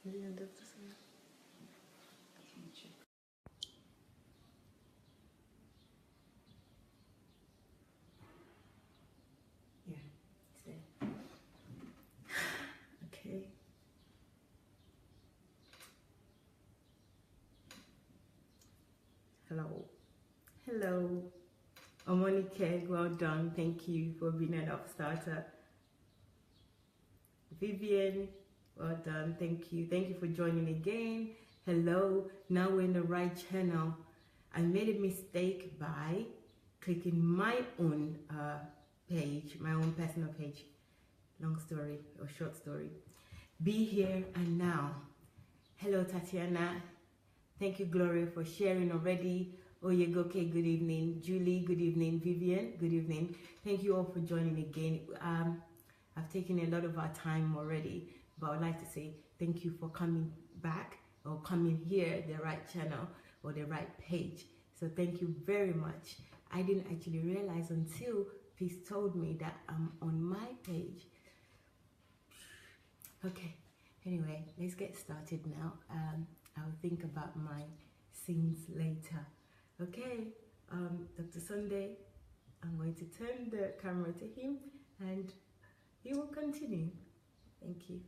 Yeah, it's there. Okay. Hello. Hello. Omonike, well done. Thank you for being an upstarter. Vivian, well done. Thank you. Thank you for joining again. Hello. Now we're in the right channel. I made a mistake by clicking my own page, my own personal page. Long story or short story. Be here and now. Hello, Tatiana. Thank you, Gloria, for sharing already. Oyegoke, good evening. Julie, good evening. Vivian, good evening. Thank you all for joining again. I've taken a lot of our time already, but I'd like to say thank you for coming back or coming here, the right channel or the right page. So thank you very much. I didn't actually realize until Peace told me that I'm on my page. Okay, anyway, let's get started now. I'll think about my scenes later. Okay, Dr. Sunday, I'm going to turn the camera to him and he will continue. Thank you.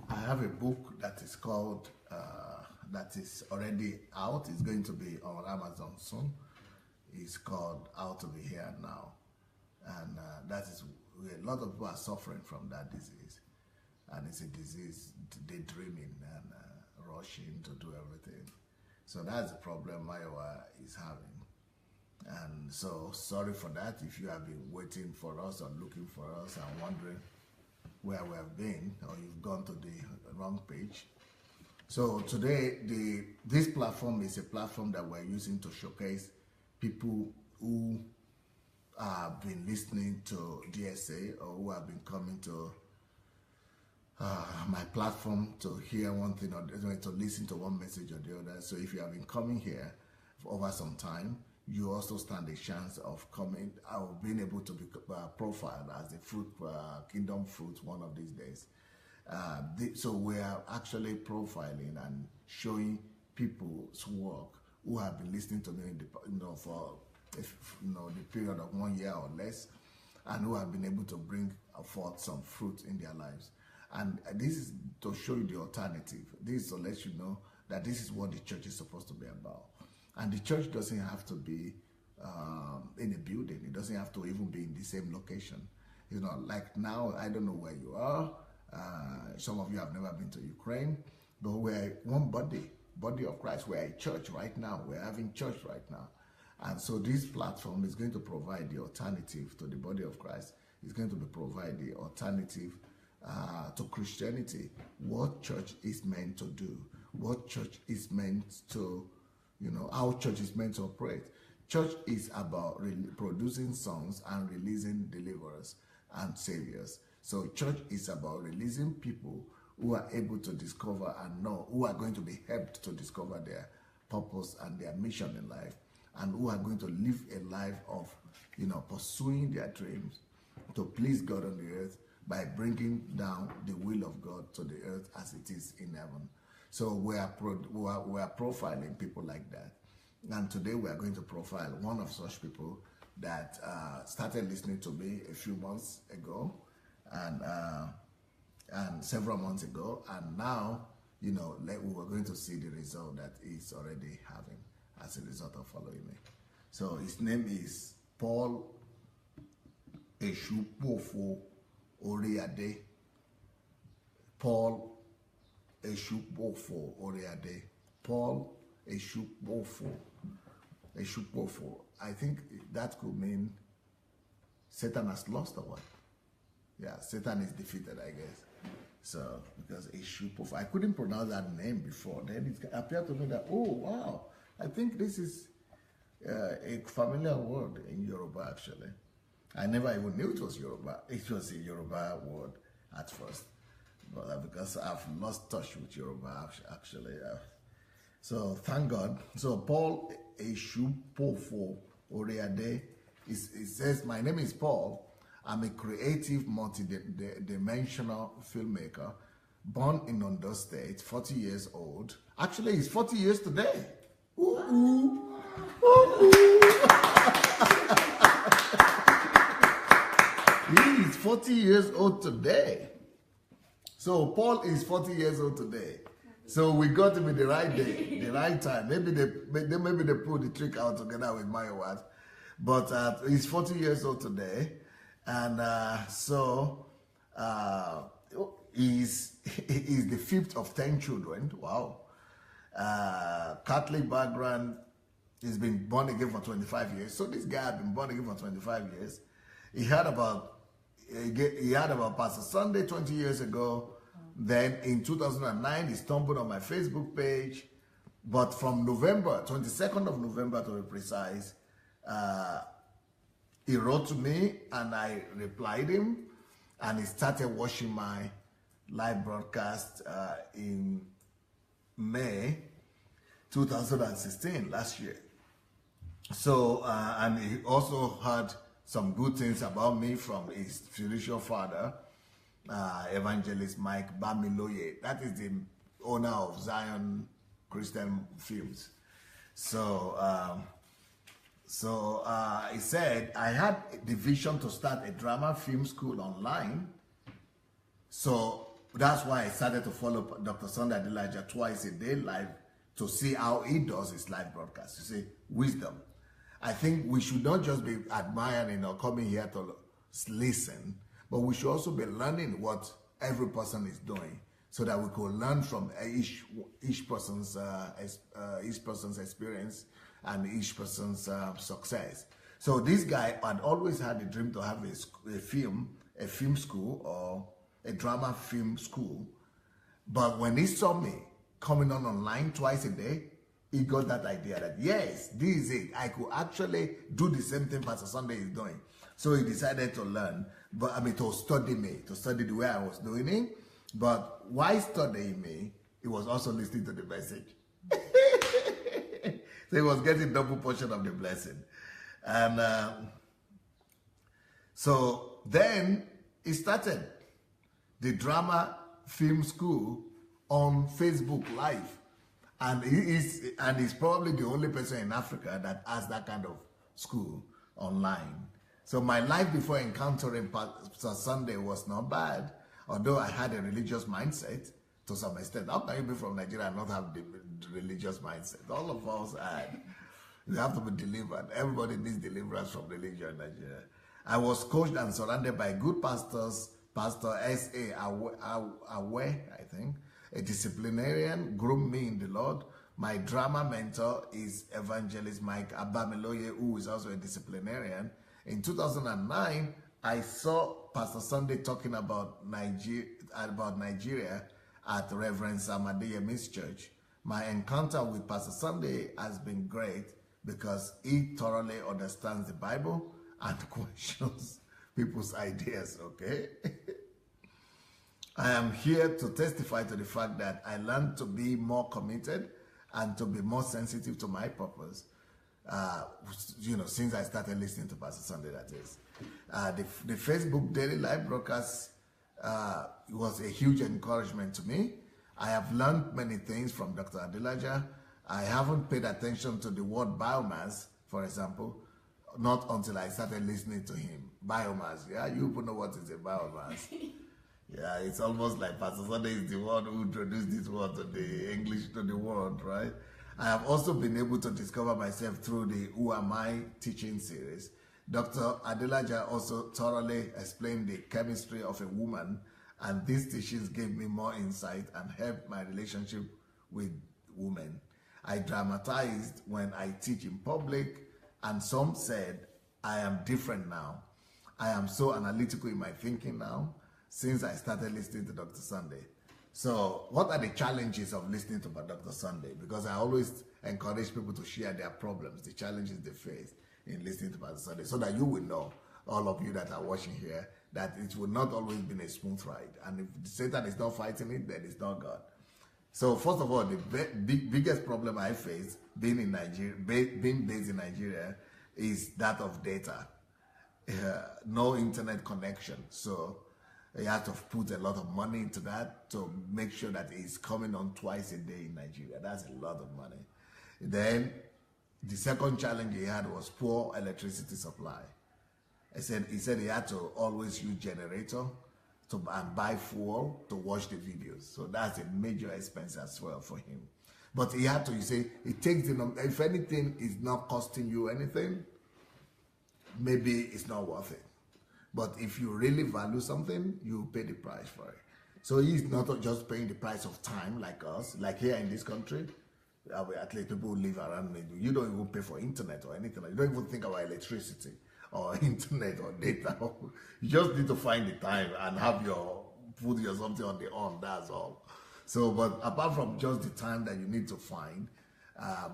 I have a book that is called, that is already out. It's going to be on Amazon soon. It's called How to Be Here Now. And that is, a lot of people are suffering from that disease. And it's a disease, daydreaming and rushing to do everything. So that's the problem Mayowa is having. And so sorry for that if you have been waiting for us or looking for us and wondering where we have been, or you've gone to the wrong page. So today, this platform is a platform that we're using to showcase people who have been listening to DSA or who have been coming to my platform to hear one thing or to listen to one message or the other. So if you have been coming here for over some time, you also stand a chance of coming, or being able to be profiled as a fruit, kingdom fruit one of these days. So we are actually profiling and showing people's work who have been listening to me for the period of 1 year or less, and who have been able to bring forth some fruit in their lives. And this is to show you the alternative. This is to let you know that this is what the church is supposed to be about. And the church doesn't have to be in a building. It doesn't have to even be in the same location. You know, like now, I don't know where you are. Some of you have never been to Ukraine, but we're one body of Christ. We're a church right now. We're having church right now. And so this platform is going to provide the alternative to the body of Christ. It's going to provide the alternative to Christianity, what church is meant to do, what church is meant to, how church is meant to operate. Church is about producing songs and releasing deliverers and saviors. So church is about releasing people who are able to discover and know, who are going to be helped to discover their purpose and their mission in life, and who are going to live a life of, pursuing their dreams to please God on the earth by bringing down the will of God to the earth as it is in heaven. So we are profiling people like that. And today we are going to profile one of such people that started listening to me a few months ago and several months ago. And now, we were going to see the result that he's already having as a result of following me. So his name is Paul-Esupofo Oriade. Paul-Esupofo Oriade. Paul-Esupofo. I think that could mean Satan has lost or what? Yeah, Satan is defeated, I guess. So, because Esupofo, I couldn't pronounce that name before. Then it appeared to me that, oh, wow, I think this is a familiar word in Yoruba, actually. I never even knew it was Yoruba. It was a Yoruba word at first, but because I've lost touch with Yoruba, actually. So thank God. So Paul-Esupofo Oriade, it says, my name is Paul. I'm a creative, multi-dimensional filmmaker, born in Ondo State, 40 years old. Actually, he's 40 years today. Ooh, ooh. Ooh, ooh. He is 40 years old today. So Paul is 40 years old today. So we got him in the right day, the right time. Maybe they pulled the trick out together with my words. But he's 40 years old today. And he's the fifth of 10 children. Wow. Catholic background. He's been born again for 25 years. So this guy had been born again for 25 years. He heard about Pastor Sunday 20 years ago. Then in 2009, he stumbled on my Facebook page. But from November, 22nd of November to be precise, he wrote to me and I replied him. And he started watching my live broadcast in May 2016, last year. So, and he also heard some good things about me from his spiritual father, Evangelist Mike Bamitale. That is the owner of Zion Christian Films. So, he said, I had the vision to start a drama film school online. So that's why I started to follow Dr. Sunday Adelaja twice a day live to see how he does his live broadcast. You see, wisdom. I think we should not just be admiring or coming here to listen, but we should also be learning what every person is doing so that we could learn from each person's experience and each person's success. So this guy had always had a dream to have a film school or a drama film school. But when he saw me coming online twice a day, he got that idea that, yes, this is it. I could actually do the same thing Pastor Sunday is doing. So he decided to learn, to study me, to study the way I was doing it. But while studying me, he was also listening to the message. So he was getting double portion of the blessing. And so then he started the drama film school on Facebook Live. And he's probably the only person in Africa that has that kind of school online. So my life before encountering Pastor Sunday was not bad, although I had a religious mindset to some extent. How can you be from Nigeria and not have the religious mindset? All of us had. You have to be delivered. Everybody needs deliverance from religion in Nigeria. I was coached and surrounded by good pastors. Pastor S.A. Awe, I think, a disciplinarian, groomed me in the Lord. My drama mentor is Evangelist Mike Bamitale, who is also a disciplinarian. In 2009, I saw Pastor Sunday talking about Nigeria at Reverend Sam Adeyemi's church. My encounter with Pastor Sunday has been great because he thoroughly understands the Bible and questions people's ideas, okay? I am here to testify to the fact that I learned to be more committed and to be more sensitive to my purpose, since I started listening to Pastor Sunday, that is. The Facebook daily live broadcast was a huge encouragement to me. I have learned many things from Dr. Adelaja. I haven't paid attention to the word biomass, for example, not until I started listening to him. Biomass, yeah? You people know what is a biomass. Yeah, it's almost like Pastor Sunday is the one who introduced this word to the English, to the world, right? I have also been able to discover myself through the Who Am I teaching series. Dr. Adelaja also thoroughly explained the chemistry of a woman, and these teachings gave me more insight and helped my relationship with women. I dramatized when I teach in public, and some said, I am different now. I am so analytical in my thinking now, since I started listening to Dr. Sunday. So what are the challenges of listening to Dr. Sunday? Because I always encourage people to share their problems, the challenges they face in listening to Pastor Sunday, so that you will know, all of you that are watching here, that it will not always be a smooth ride. And if Satan is not fighting it, then it's not God. So first of all, the biggest problem I face being in Nigeria, being based in Nigeria, is that of data. No internet connection. So He had to put a lot of money into that to make sure that he's coming on twice a day in Nigeria. That's a lot of money. Then the second challenge he had was poor electricity supply. He said he had to always use generator and buy fuel to watch the videos. So that's a major expense as well for him. But he had to, you say, it takes, if anything is not costing you anything, maybe it's not worth it. But if you really value something, you pay the price for it. So he's not just paying the price of time like us, like here in this country. At least people who live around me, you don't even pay for internet or anything. You don't even think about electricity or internet or data. You just need to find the time and have put your something on, that's all. So, but apart from just the time that you need to find,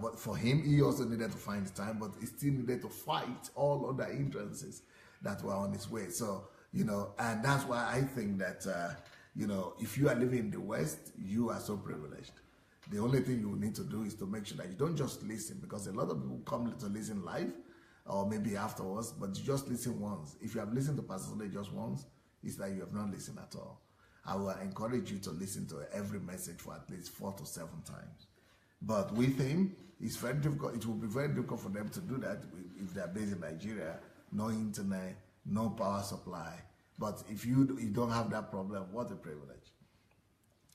but for him, he also needed to find the time, but he still needed to fight all other hindrances that were on his way. So, and that's why I think that, if you are living in the West, you are so privileged. The only thing you need to do is to make sure that you don't just listen, because a lot of people come to listen live or maybe afterwards, but you just listen once. If you have listened to Pastor Sunday just once, it's like you have not listened at all. I will encourage you to listen to every message for at least 4 to 7 times. But with him, it's very difficult. It will be very difficult for them to do that if they're based in Nigeria. No internet, no power supply. But if you don't have that problem, what a privilege.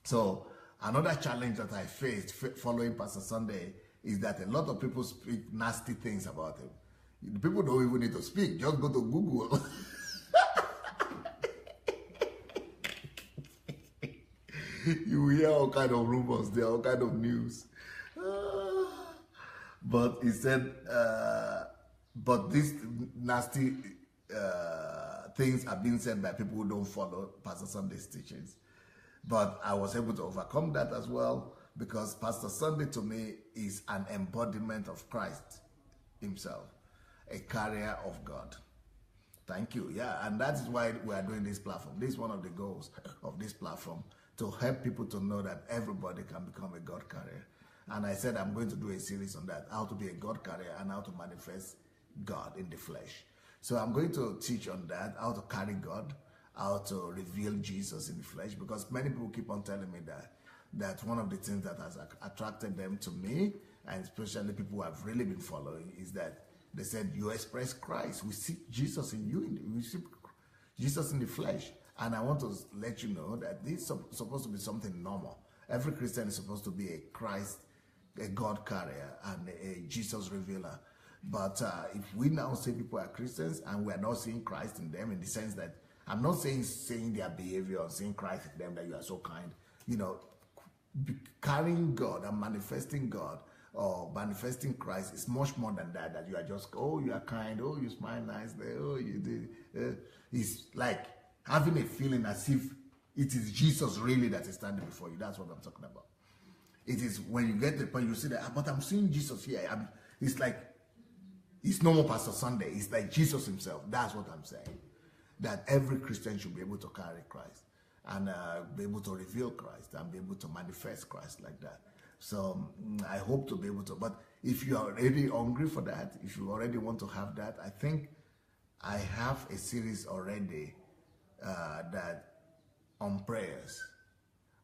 So another challenge that I faced following Pastor Sunday is that a lot of people speak nasty things about him. People don't even need to speak. Just go to Google. You will hear all kind of rumors, there are all kind of news. But he said, but these nasty things are being said by people who don't follow Pastor Sunday's teachings. But I was able to overcome that as well, because Pastor Sunday to me is an embodiment of Christ himself, a carrier of God. Thank you. Yeah, and that is why we are doing this platform. This is one of the goals of this platform, to help people to know that everybody can become a God carrier. And I said I'm going to do a series on that, how to be a God carrier and how to manifest God in the flesh. So I'm going to teach on that, how to carry God, how to reveal Jesus in the flesh, because many people keep on telling me that one of the things that has attracted them to me, and especially people who have really been following, is that they said, you express Christ. We see Jesus in you. We see Jesus in the flesh. And I want to let you know that this is supposed to be something normal. Every Christian is supposed to be a Christ, a God carrier, and a Jesus revealer. But if we now say people are Christians and we are not seeing Christ in them, in the sense that, I'm not saying their behavior or seeing Christ in them, that you are so kind. Carrying God and manifesting God or manifesting Christ is much more than that. That you are just, oh, you are kind, oh, you smile nicely, oh, you did. It's like having a feeling as if it is Jesus really that is standing before you. That's what I'm talking about. It is when you get to the point, you see that, but I'm seeing Jesus here. It's like, it's no more Pastor Sunday. It's like Jesus himself. That's what I'm saying. That every Christian should be able to carry Christ and be able to reveal Christ and be able to manifest Christ like that. So I hope to be able to. But if you are already hungry for that, if you already want to have that, I think I have a series already that on prayers.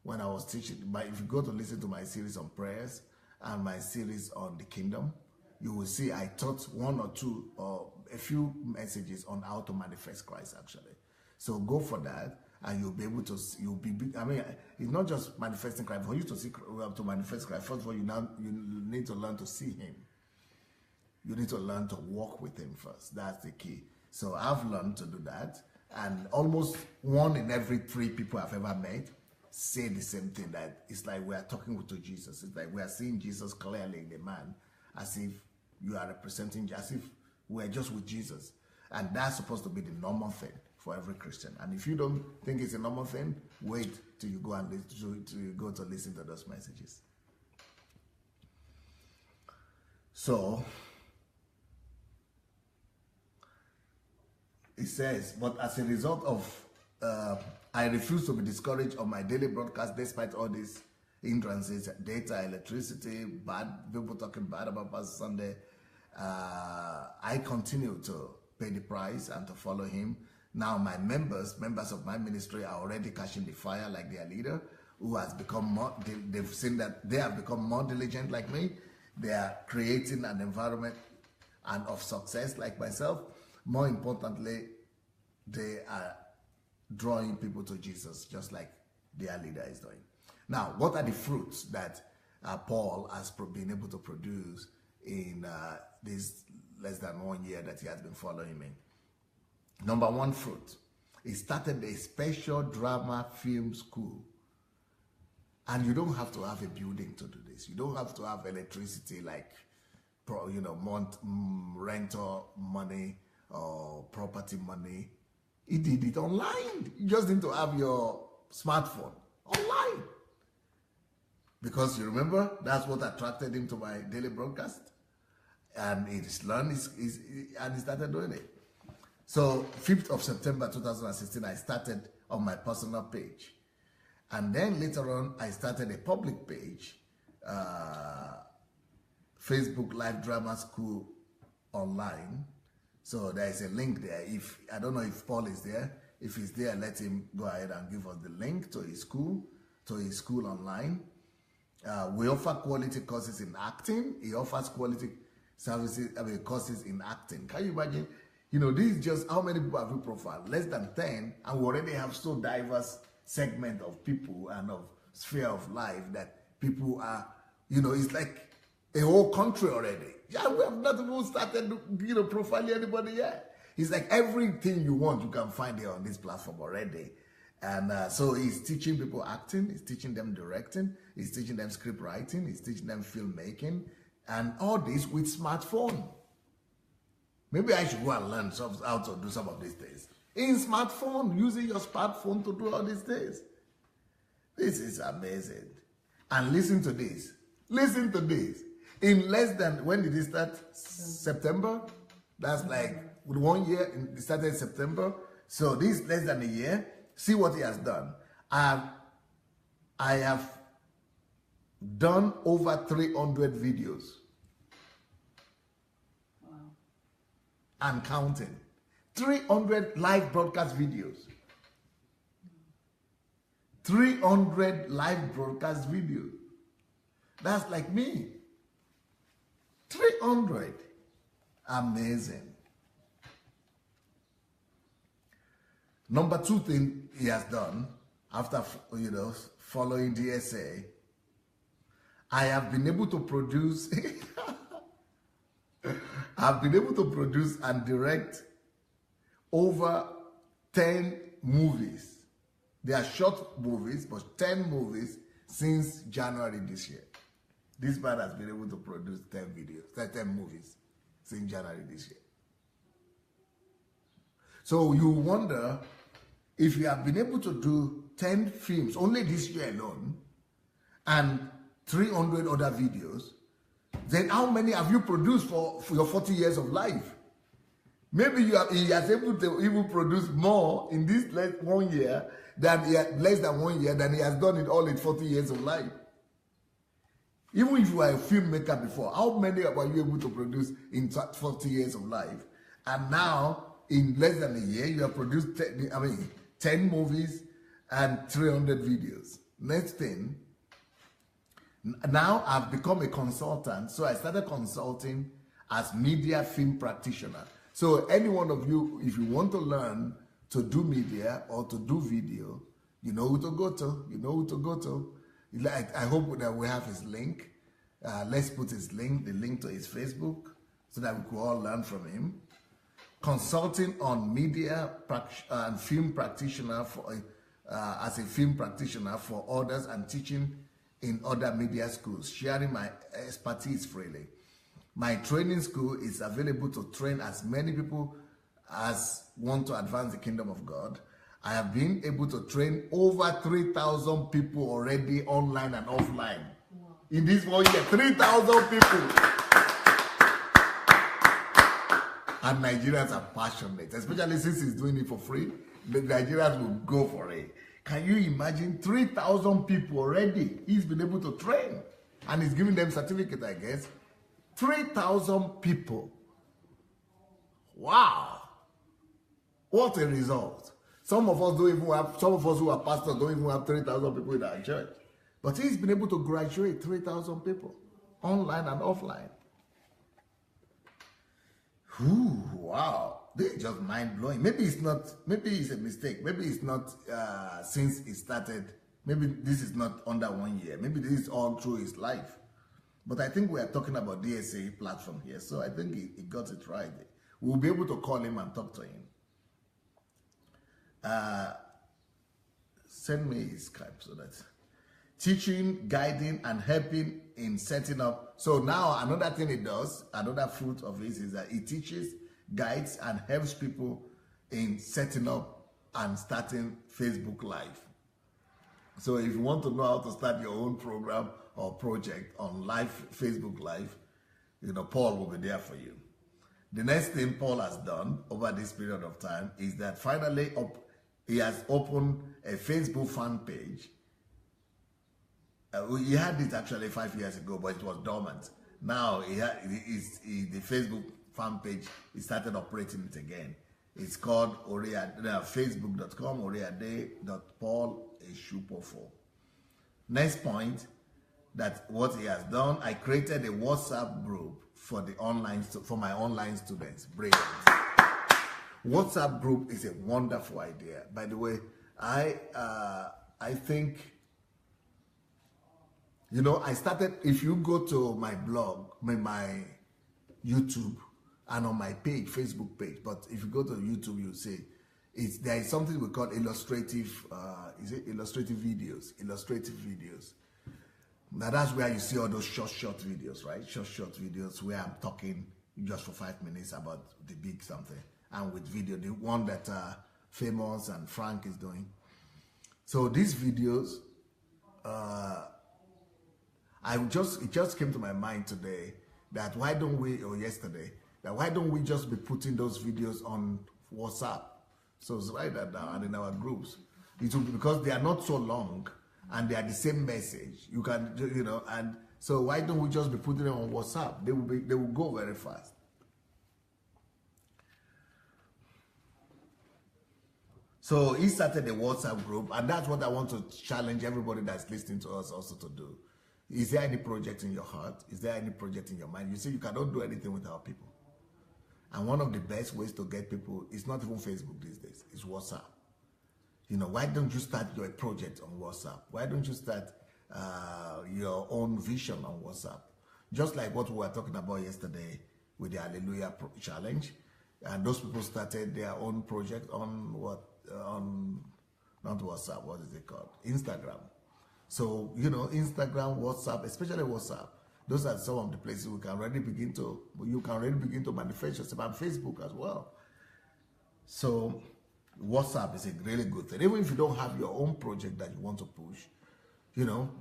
When I was teaching, but if you go to listen to my series on prayers and my series on the kingdom, you will see I taught 1 or 2 or a few messages on how to manifest Christ actually. So go for that, and you'll be able to. It's not just manifesting Christ. For you to see, to manifest Christ, first of all, you need to learn to see Him. You need to learn to walk with Him first. That's the key. So I've learned to do that, and almost 1 in every 3 people I've ever met say the same thing, that it's like we are talking to Jesus. It's like we are seeing Jesus clearly in the man, as if you are representing, as if we're just with Jesus. And that's supposed to be the normal thing for every Christian. And if you don't think it's a normal thing, wait till you go and listen to those messages. So it says, but as a result of I refuse to be discouraged on my daily broadcast despite all these hindrances, data, electricity, bad people talking bad about Pastor Sunday. I continue to pay the price and to follow him. Now my members of my ministry are already catching the fire like their leader, who has become more, they've seen that they have become more diligent like me. They are creating an environment and of success like myself. More importantly, they are drawing people to Jesus just like their leader is doing. Now, what are the fruits that Paul has been able to produce in this less than 1 year that he has been following me? Number one fruit, he started a special drama film school. And you don't have to have a building to do this. You don't have to have electricity like, rental money or property money. He did it online. You just need to have your smartphone online. Because you remember, that's what attracted him to my daily broadcast. And he's learned, and he started doing it. So 5th of September 2016, I started on my personal page. And then later on, I started a public page, Facebook Live Drama School Online. So there is a link there. I don't know if Paul is there. If he's there, let him go ahead and give us the link to his school online. We offer quality courses in acting. He offers quality courses in acting. Can you imagine? This is just how many people have we profiled? Less than 10, and we already have so diverse segment of people and of sphere of life that people are, it's like a whole country already. Yeah, we have not even started, profiling anybody yet. It's like everything you want, you can find it on this platform already. And so he's teaching people acting, he's teaching them directing, he's teaching them script writing, he's teaching them filmmaking, and all this with smartphone. Maybe I should go and learn how to do some of these things. In smartphone, using your smartphone to do all these things. This is amazing. And listen to this. Listen to this. In less than, when did it start? September? That's like 1 year, it started in September. So this is less than a year. See what he has done. I have done over 300 videos. Wow. And counting. 300 live broadcast videos. 300 live broadcast videos. That's like me. 300. Amazing. Number two thing he has done after, following DSA, I have been able to produce, and direct over 10 movies. They are short movies, but 10 movies since January this year. This man has been able to produce 10 movies since January this year. So you wonder, if you have been able to do 10 films only this year alone and 300 other videos, then how many have you produced for your 40 years of life? Maybe he has able to even produce more in this less than 1 year than he has done in all his 40 years of life. Even if you were a filmmaker before, how many were you able to produce in 40 years of life? And now, in less than a year, you have produced 10 movies and 300 videos. Next thing, now I've become a consultant. So I started consulting as media film practitioner. So any one of you, if you want to learn to do media or to do video, you know who to go to. I hope that we have his link. Let's put his link, the link to his Facebook, so that we could all learn from him. Consulting on media and film practitioner as a film practitioner for others, and teaching in other media schools, sharing my expertise freely. My training school is available to train as many people as want to advance the kingdom of God. I have been able to train over 3,000 people already, online and offline. Wow. In this 1 year, 3,000 people. And Nigerians are passionate, especially since he's doing it for free. The Nigerians will go for it. Can you imagine 3,000 people already he's been able to train? And he's giving them certificate, I guess. 3,000 people. Wow. What a result. Some of us who are pastors don't even have 3,000 people in our church. But he's been able to graduate 3,000 people, online and offline. Ooh, wow. This is just mind-blowing. Maybe it's a mistake. Maybe it's not since it started. Maybe this is not under 1 year. Maybe this is all through his life. But I think we are talking about DSA platform here. So I think he got it right. We'll be able to call him and talk to him. Send me his Skype so that teaching, guiding, and helping in setting up. So now another thing it does, another fruit of it is that it teaches, guides, and helps people in setting up and starting Facebook Live. So if you want to know how to start your own program or project on live Facebook Live, Paul will be there for you. The next thing Paul has done over this period of time is that finally he has opened a Facebook fan page. He had it actually 5 years ago, but it was dormant. Now the Facebook fan page, he started operating it again. It's called Oriade, facebook.com, oriade.Paul-Esupofo. Next point, that what he has done, I created a WhatsApp group for my online students. Brilliant. WhatsApp group is a wonderful idea. By the way, I think, I started, if you go to my blog, my YouTube, and on my page, Facebook page, but if you go to YouTube, you'll see there is something we call illustrative, illustrative videos? Illustrative videos. Now that's where you see all those short videos, right? Short videos where I'm talking just for 5 minutes about the big something. And with video, the one that Famous and Frank is doing. So these videos, it just came to my mind today that why don't we just be putting those videos on WhatsApp? So write that down, and in our groups. It will be because they are not so long and they are the same message. You can, and so why don't we just be putting them on WhatsApp? They will go very fast. So he started a WhatsApp group, and that's what I want to challenge everybody that's listening to us also to do. Is there any project in your heart? Is there any project in your mind? You see, you cannot do anything without people. And one of the best ways to get people is not even Facebook these days, it's WhatsApp. Why don't you start your project on WhatsApp? Why don't you start your own vision on WhatsApp? Just like what we were talking about yesterday with the Hallelujah Challenge. And those people started their own project on not WhatsApp, what is it called? Instagram. So, Instagram, WhatsApp, especially WhatsApp, those are some of the places you can already begin to manifest yourself, and Facebook as well. So WhatsApp is a really good thing. Even if you don't have your own project that you want to push,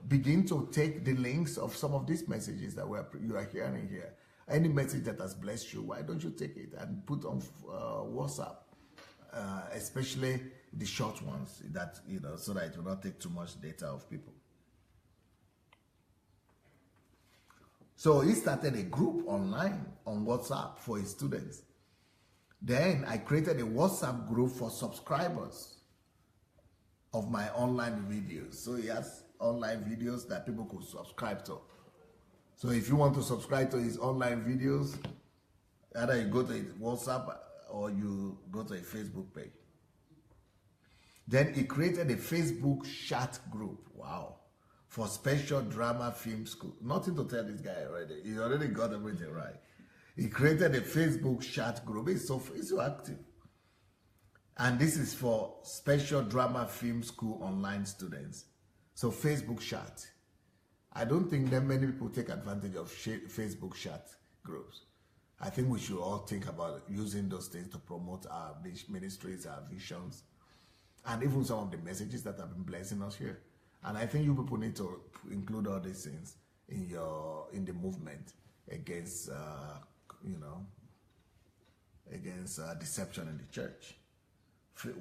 begin to take the links of some of these messages that you are hearing here. Any message that has blessed you, why don't you take it and put on WhatsApp, especially the short ones, that so that it will not take too much data of people. So he started a group online on WhatsApp for his students. Then I created a WhatsApp group for subscribers of my online videos. So he has online videos that people could subscribe to. So if you want to subscribe to his online videos, either you go to his WhatsApp or you go to a Facebook page. Then he created a Facebook chat group. Wow. For special drama film school. Nothing to tell this guy already. He already got everything right. He created a Facebook chat group. He's so active. And this is for special drama film school online students. So Facebook chat. I don't think that many people take advantage of Facebook chat groups. I think we should all think about using those things to promote our ministries, our visions, and even some of the messages that have been blessing us here. And I think you people need to include all these things in the movement against deception in the church.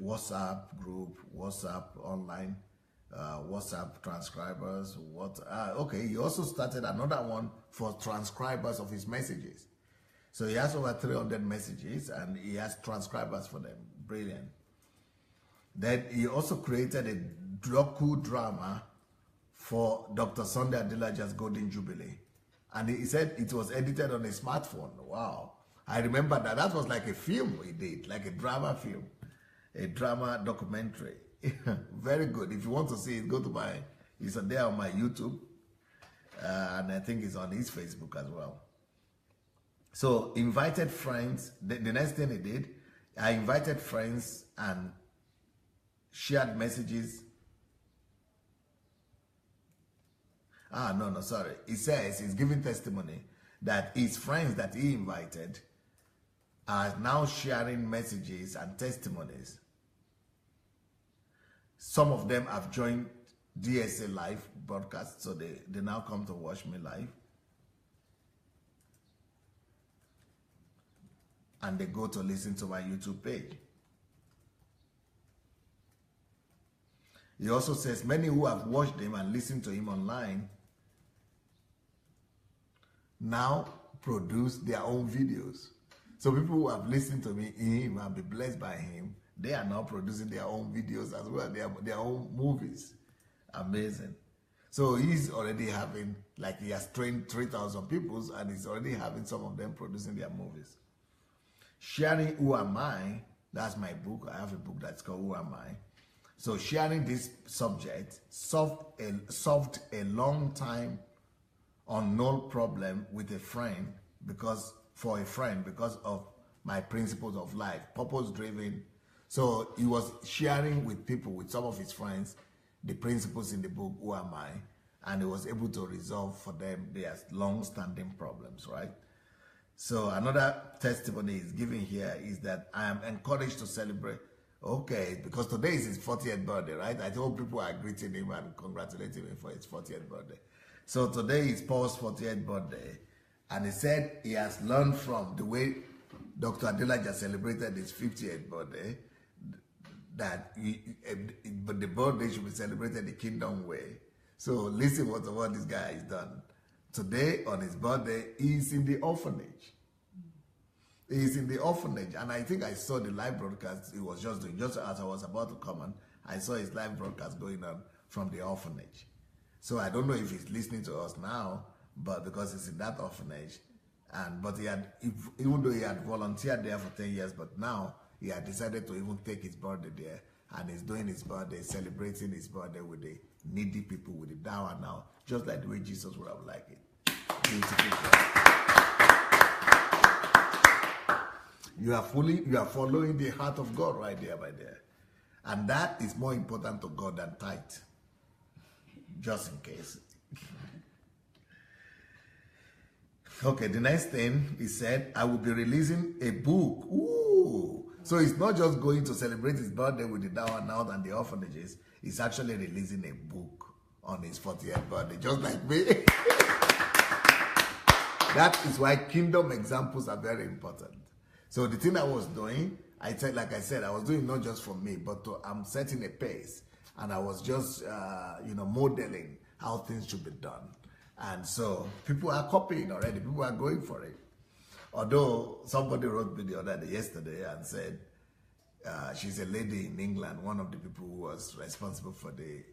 WhatsApp group, WhatsApp online, WhatsApp transcribers. Okay, he also started another one for transcribers of his messages. So he has over 300 messages and he has transcribers for them. brilliant. Then he also created a docu-drama for Dr. Sunday Adilaja's Golden Jubilee. And he said it was edited on a smartphone. Wow. I remember that. That was like a film he did, like a drama film, a drama documentary. Very good. If you want to see it, go to it's there on my YouTube. And I think it's on his Facebook as well. So invited friends. The next thing he did, I invited friends and shared messages. Sorry. He says he's giving testimony that his friends that he invited are now sharing messages and testimonies. Some of them have joined DSA live broadcast, so they now come to watch me live. And they go to listen to my YouTube page. He also says many who have watched him and listened to him online now produce their own videos. So people who have listened to him and be blessed by him, they are now producing their own videos as well, their own movies. Amazing. So he's already having, like he has trained 3,000 people and he's already having some of them producing their movies. Sharing Who Am I, that's my book. I have a book that's called Who Am I? So sharing this subject solved a long time unknown problem with a friend because of my principles of life, purpose-driven. So he was sharing with people, with some of his friends, the principles in the book, Who Am I? And he was able to resolve for them their long-standing problems, right? So another testimony he's giving here is that I am encouraged to celebrate. Okay, because today is his 40th birthday, right? I told people are greeting him and congratulating him for his 40th birthday. So today is Paul's 40th birthday. And he said he has learned from the way Dr. Adilaja celebrated his 50th birthday that the birthday should be celebrated the kingdom way. So listen what this guy has done. Today, on his birthday, he's in the orphanage. He's in the orphanage. And I think I saw the live broadcast he was just doing. Just as I was about to come on, I saw his live broadcast going on from the orphanage. So I don't know if he's listening to us now, but because he's in that orphanage. But even though he had volunteered there for 10 years, but now he had decided to even take his birthday there. And he's doing his birthday, celebrating his birthday with the needy people, with the dower now, just like the way Jesus would have liked it. Beautiful. You are following the heart of God right there by there. And that is more important to God than tithe. Just in case. Okay, the next thing he said, I will be releasing a book. Ooh. So it's not just going to celebrate his birthday with the down and out and the orphanages. He's actually releasing a book on his 40th birthday, just like me. That is why kingdom examples are very important. So the thing I was doing, I was doing not just for me, but I'm setting a pace. And I was just, modeling how things should be done. And so people are copying already. People are going for it. Although somebody wrote me the other day, yesterday, and said she's a lady in England, one of the people who was responsible for the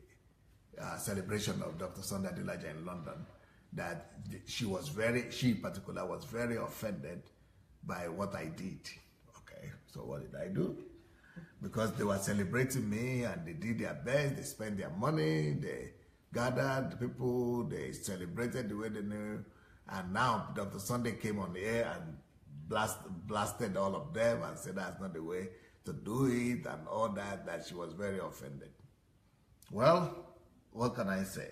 celebration of Dr. Sunday Adilaja in London, that she in particular was very offended by what I did. Okay, so what did I do? Because they were celebrating me and they did their best, they spent their money, they gathered people, they celebrated the way they knew. And now Dr. Sunday came on the air and blasted all of them and said that's not the way to do it and all that she was very offended. Well, what can I say?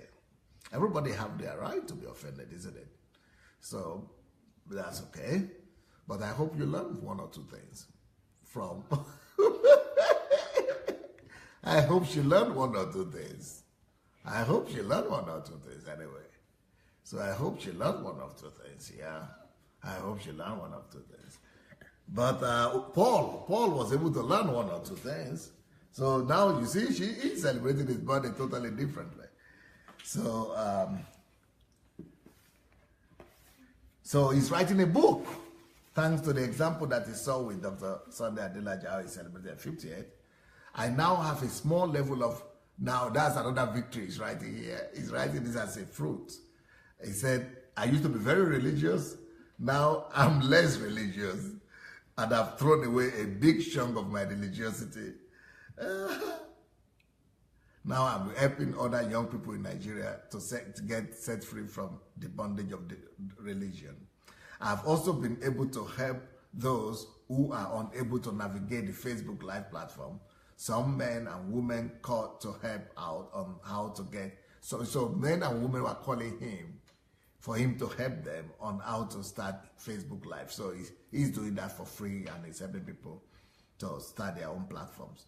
Everybody have their right to be offended, isn't it? So that's okay. But I hope you learned one or two things from... I hope she learned one or two things. I hope she learned one or two things anyway. So I hope she learned one or two things, yeah. I hope she learned one or two things. But Paul was able to learn one or two things. So now you see, he's celebrating his birthday totally differently. So, so he's writing a book. thanks to the example that he saw with Dr. Sunday Adelaja, how he celebrated 58th, I now have a small level of, now that's another victory he's writing here. He's writing this as a fruit. He said, I used to be very religious, now I'm less religious, and I've thrown away a big chunk of my religiosity. Now I'm helping other young people in Nigeria to get set free from the bondage of the religion. I've also been able to help those who are unable to navigate the Facebook Live platform. Some men and women called to help out on how to get, so men and women were calling him for him to help them on how to start Facebook Live. So he's doing that for free, and he's helping people to start their own platforms.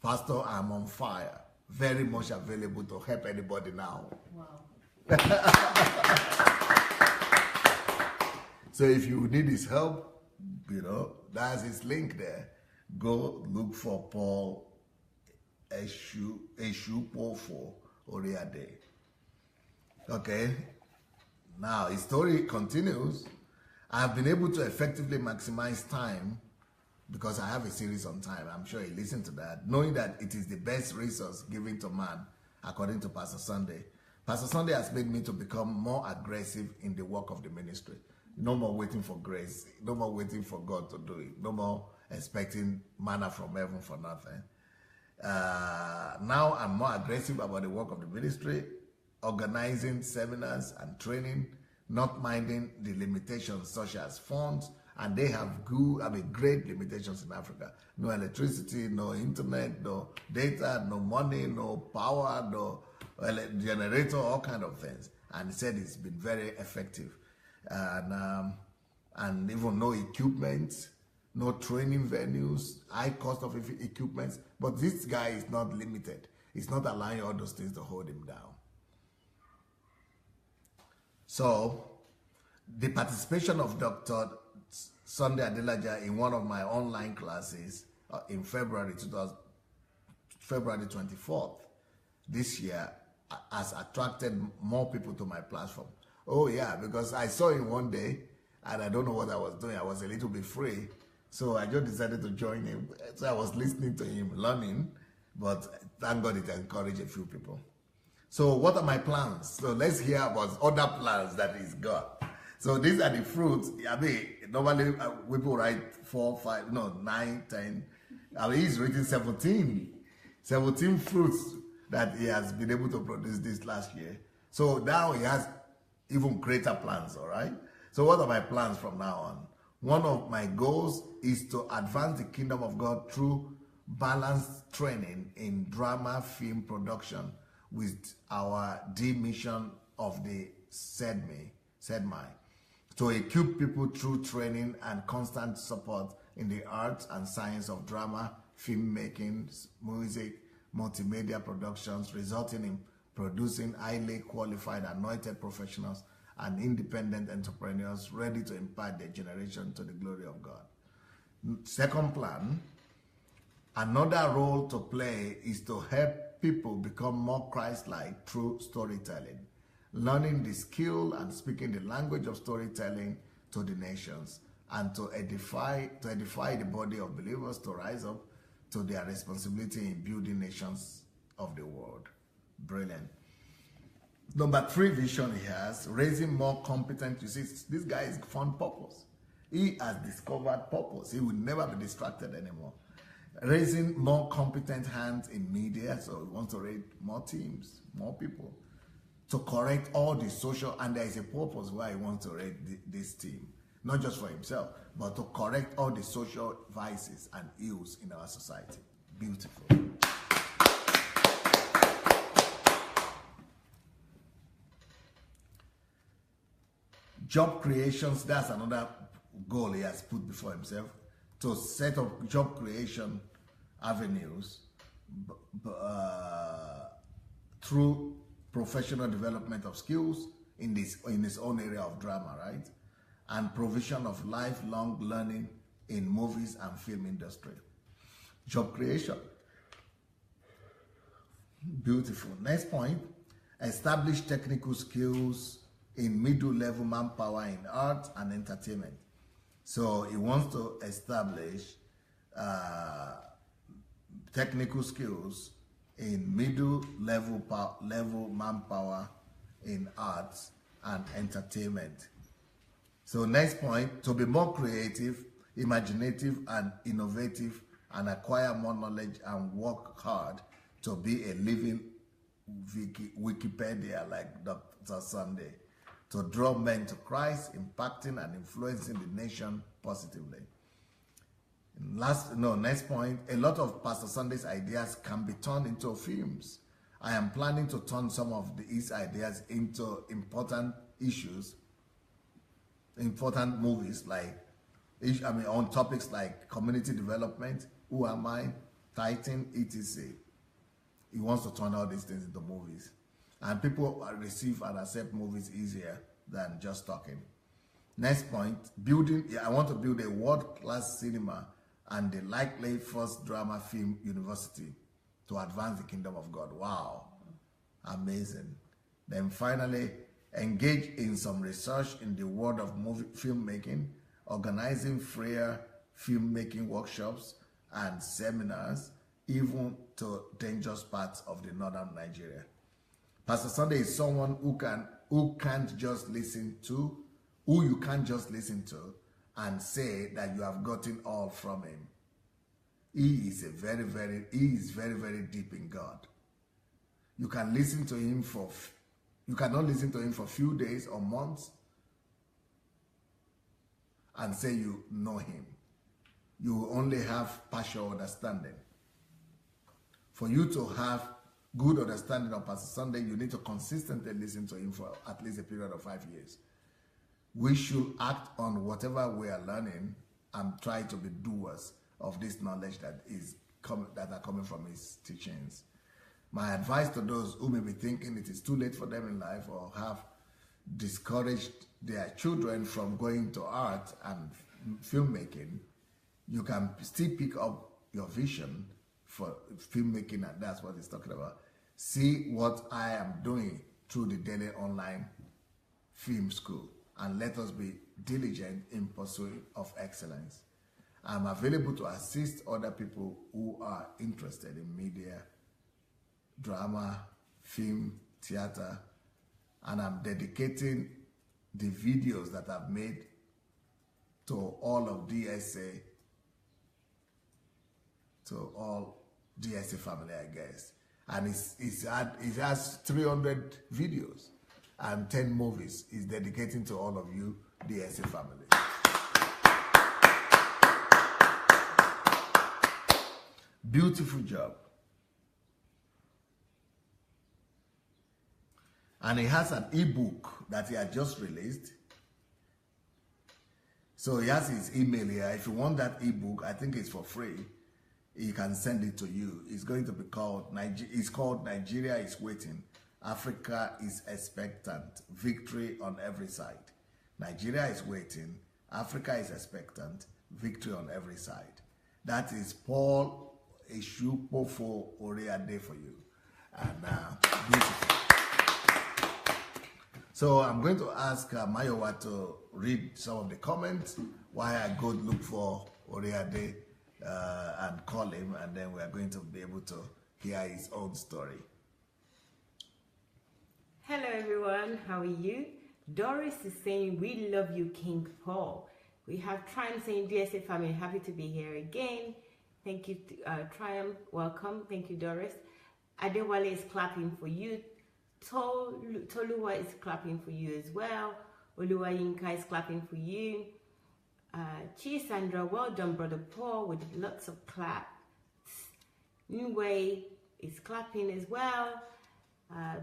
Pastor, I'm on fire. Very much available to help anybody now. Wow. So if you need his help, that's his link there. Go look for Paul-Esupofo Oriade. Okay. Now his story continues. I've been able to effectively maximize time because I have a series on time. I'm sure you listen to that, knowing that it is the best resource given to man, according to Pastor Sunday. Pastor Sunday has made me to become more aggressive in the work of the ministry. No more waiting for grace. No more waiting for God to do it. No more expecting manna from heaven for nothing. Now I'm more aggressive about the work of the ministry, organizing seminars and training, not minding the limitations such as funds, and they have great limitations in Africa. No electricity, no internet, no data, no money, no power, no generator, all kind of things. And he said it's been very effective. And even no equipment, no training venues, high cost of equipment. But this guy is not limited. He's not allowing all those things to hold him down. So the participation of Dr. Sunday Adelaja in one of my online classes in February 24th this year has attracted more people to my platform. Oh yeah, because I saw him one day and I don't know what I was doing. I was a little bit free. So I just decided to join him. So I was listening to him, learning, but thank God it encouraged a few people. So what are my plans? So let's hear about other plans that he's got. So these are the fruits. I mean, normally people write 4, 5, 9, 10. I mean, he's written 17 fruits that he has been able to produce this last year. So now he has even greater plans, all right? So what are my plans from now on? One of my goals is to advance the kingdom of God through balanced training in drama film production with our D mission of the SEDMI, to equip people through training and constant support in the arts and science of drama, filmmaking, music, multimedia productions, resulting in producing highly qualified, anointed professionals and independent entrepreneurs ready to impact their generation to the glory of God. Second plan, another role to play is to help people become more Christ-like through storytelling, learning the skill and speaking the language of storytelling to the nations, and to edify the body of believers to rise up to their responsibility in building nations of the world. Brilliant. Number 3 vision he has, raising more competent, you see, this guy is found purpose. He has discovered purpose. He will never be distracted anymore. Raising more competent hands in media, so he wants to raise more teams, more people, to correct all the social, and there is a purpose why he wants to raise this team, not just for himself, but to correct all the social vices and ills in our society. Beautiful. Job creations, that's another goal he has put before himself, to set up job creation avenues through professional development of skills in his own area of drama, right? And provision of lifelong learning in movies and film industry. Job creation. Beautiful. Next point, establish technical skills in middle-level manpower in art and entertainment. So he wants to establish technical skills in middle level manpower in arts and entertainment. So next point, to be more creative, imaginative, and innovative, and acquire more knowledge and work hard to be a living Wikipedia like Dr. Sunday, to draw men to Christ, impacting and influencing the nation positively. Next point, a lot of Pastor Sunday's ideas can be turned into films. I am planning to turn some of these ideas into important movies, like, on topics like community development, who am I, Titan, etc. He wants to turn all these things into movies. And people receive and accept movies easier than just talking. Next point, I want to build a world-class cinema and the likely first drama film university to advance the kingdom of God. Wow, amazing. Then finally, engage in some research in the world of filmmaking, organizing freer filmmaking workshops and seminars, even to dangerous parts of the northern Nigeria. Pastor Sunday is someone who you can't just listen to and say that you have gotten all from him. He is very, very deep in God. You cannot listen to him for a few days or months and say you know him. You only have partial understanding. For you to have good understanding of Pastor Sunday, you need to consistently listen to him for at least a period of 5 years. We should act on whatever we are learning and try to be doers of this knowledge that are coming from his teachings. My advice to those who may be thinking it is too late for them in life or have discouraged their children from going to art and filmmaking, you can still pick up your vision for filmmaking, and that's what he's talking about. See what I am doing through the daily online film school, and let us be diligent in pursuit of excellence. I'm available to assist other people who are interested in media, drama, film, theater, and I'm dedicating the videos that I've made to all of DSA, to all DSA family, I guess. And it has 300 videos and 10 movies. It's dedicating to all of you, DSA family. Beautiful job. And he has an ebook that he had just released. So he has his email here. If you want that ebook, I think it's for free. He can send it to you. It's going to be called Nigeria is Waiting, Africa is Expectant, Victory on Every Side. Nigeria is waiting, Africa is expectant, victory on every side. That is Paul-Esupofo Oriade for you. And beautiful. So I'm going to ask Mayowa to read some of the comments while I go look for Oriade and call him, and then we are going to be able to hear his own story. Hello everyone, how are you? Doris is saying, we love you, King Paul. We have Triumph saying, DSA family, happy to be here again. Thank you, Triumph, welcome. Thank you, Doris. Adewale is clapping for you. Toluwa is clapping for you as well. Oluwayinka is clapping for you. Chi Sandra, well done, Brother Paul, with lots of claps. Nwe is clapping as well.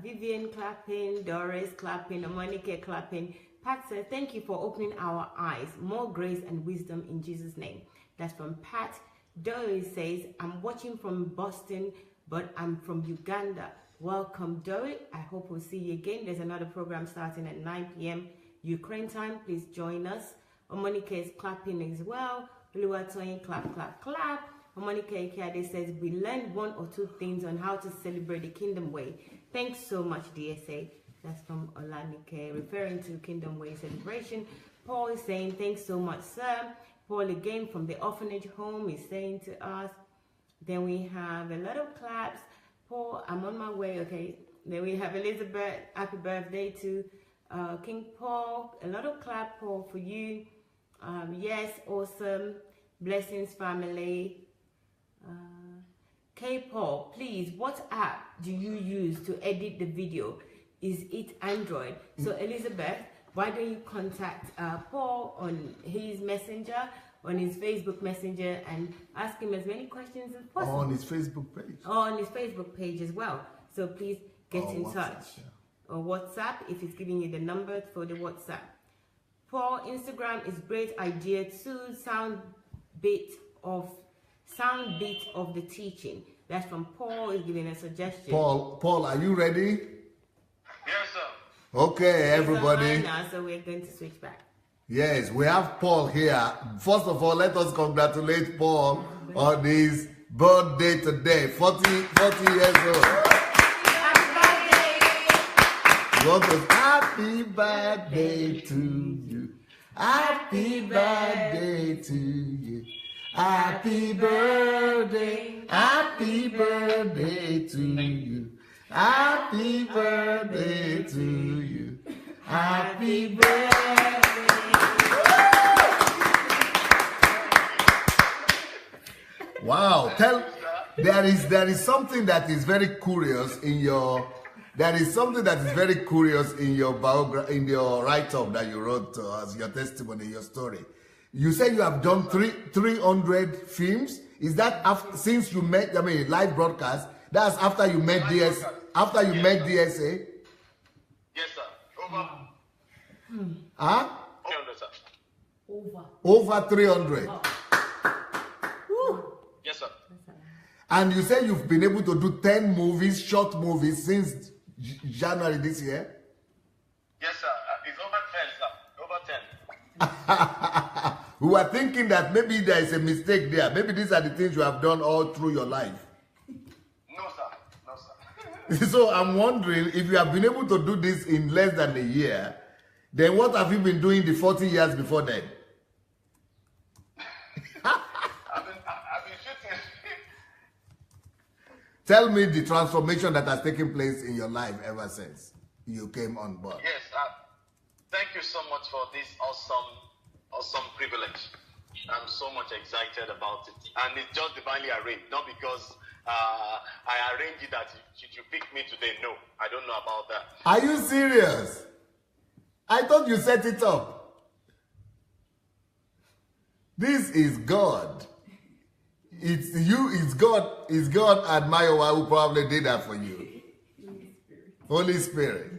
Vivian clapping, Doris clapping, Monica clapping. Pat says, thank you for opening our eyes. More grace and wisdom in Jesus' name. That's from Pat. Doris says, I'm watching from Boston, but I'm from Uganda. Welcome, Doris. I hope we'll see you again. There's another program starting at 9 p.m. Ukraine time. Please join us. Monica is clapping as well. Oluwatoyin, clap, clap, clap. Monica Ikade says, we learned one or two things on how to celebrate the kingdom way. Thanks so much, DSA. That's from Olanike, referring to Kingdom Way celebration. Paul is saying, thanks so much, sir. Paul again from the orphanage home is saying to us. Then we have a lot of claps. Paul, I'm on my way, okay. Then we have Elizabeth, happy birthday to King Paul. A lot of clap, Paul, for you. Yes, awesome. Blessings, family. Paul, please, what app do you use to edit the video? Is it Android? So Elizabeth, why don't you contact Paul on his messenger, on his Facebook messenger, and ask him as many questions as possible. On his Facebook page. On his Facebook page as well. So please get in WhatsApp, touch. Yeah. Or WhatsApp, if he's giving you the number for the WhatsApp. Paul, Instagram is great idea too. Sound bit of the teaching. That's from Paul. Is giving a suggestion. Paul, are you ready? Yes, sir. Okay, everybody. Now, so we're going to switch back. Yes, we have Paul here. First of all, let us congratulate Paul on his birthday today. 40 years old. Happy birthday to you. Happy birthday to you. Happy birthday. Happy birthday to you. Happy birthday to you. Happy birthday. Wow, there is something that is very curious in your biography, in your write-up that you wrote to us, your testimony, your story. You say you have done 300 films. Is that after, since you met, live broadcast? That's after you met DSA. After you met DSA. Yes, sir. Over. Huh? 300, sir. Over 300. Yes, sir. And you say you've been able to do 10 movies, short movies, since January this year? Yes, sir. It's over 10, sir. Over 10. We were thinking that maybe there is a mistake there. Maybe these are the things you have done all through your life. No, sir. No, sir. So I'm wondering, if you have been able to do this in less than a year, then what have you been doing the 40 years before then? I've been shooting. Tell me the transformation that has taken place in your life ever since you came on board. Yes, thank you so much for this awesome privilege. I'm so much excited about it. And it's just divinely arranged, not because I arranged it that you pick me today. No, I don't know about that. Are you serious? I thought you set it up. This is God. It's you, it's God and Mayowa who probably did that for you. Holy Spirit.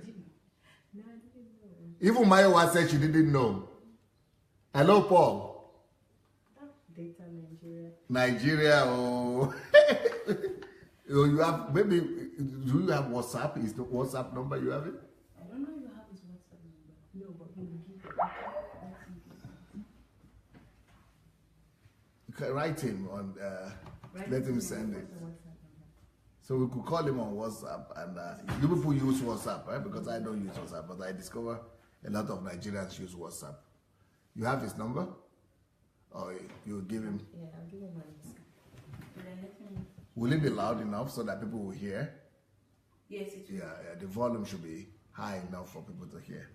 Even Mayowa said she didn't know. Hello, Paul. Data Nigeria, oh. You have, maybe, do you have WhatsApp? Is the WhatsApp number you have it? I don't know if you have his WhatsApp number. No, but he will give it. You can write him on, let him send it. So we could call him on WhatsApp, and you people use WhatsApp, right? Because I don't use WhatsApp, but I discover a lot of Nigerians use WhatsApp. You have his number? Or you give him? Yeah, I'll give him my number. Will it be loud enough so that people will hear? Yes, it will. Yeah, the volume should be high enough for people to hear.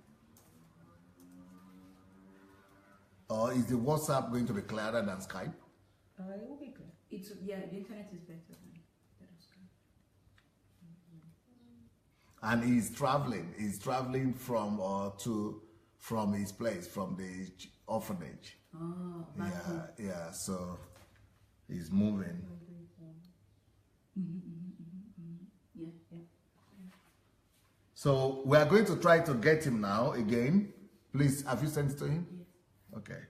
Or is the WhatsApp going to be clearer than Skype? It will be clear. The internet is better than Skype. And he's traveling. He's traveling from his place, from the orphanage. Oh, yeah. So he's moving. Yeah. So we are going to try to get him now again. Please, have you sent it to him? Yes. Okay.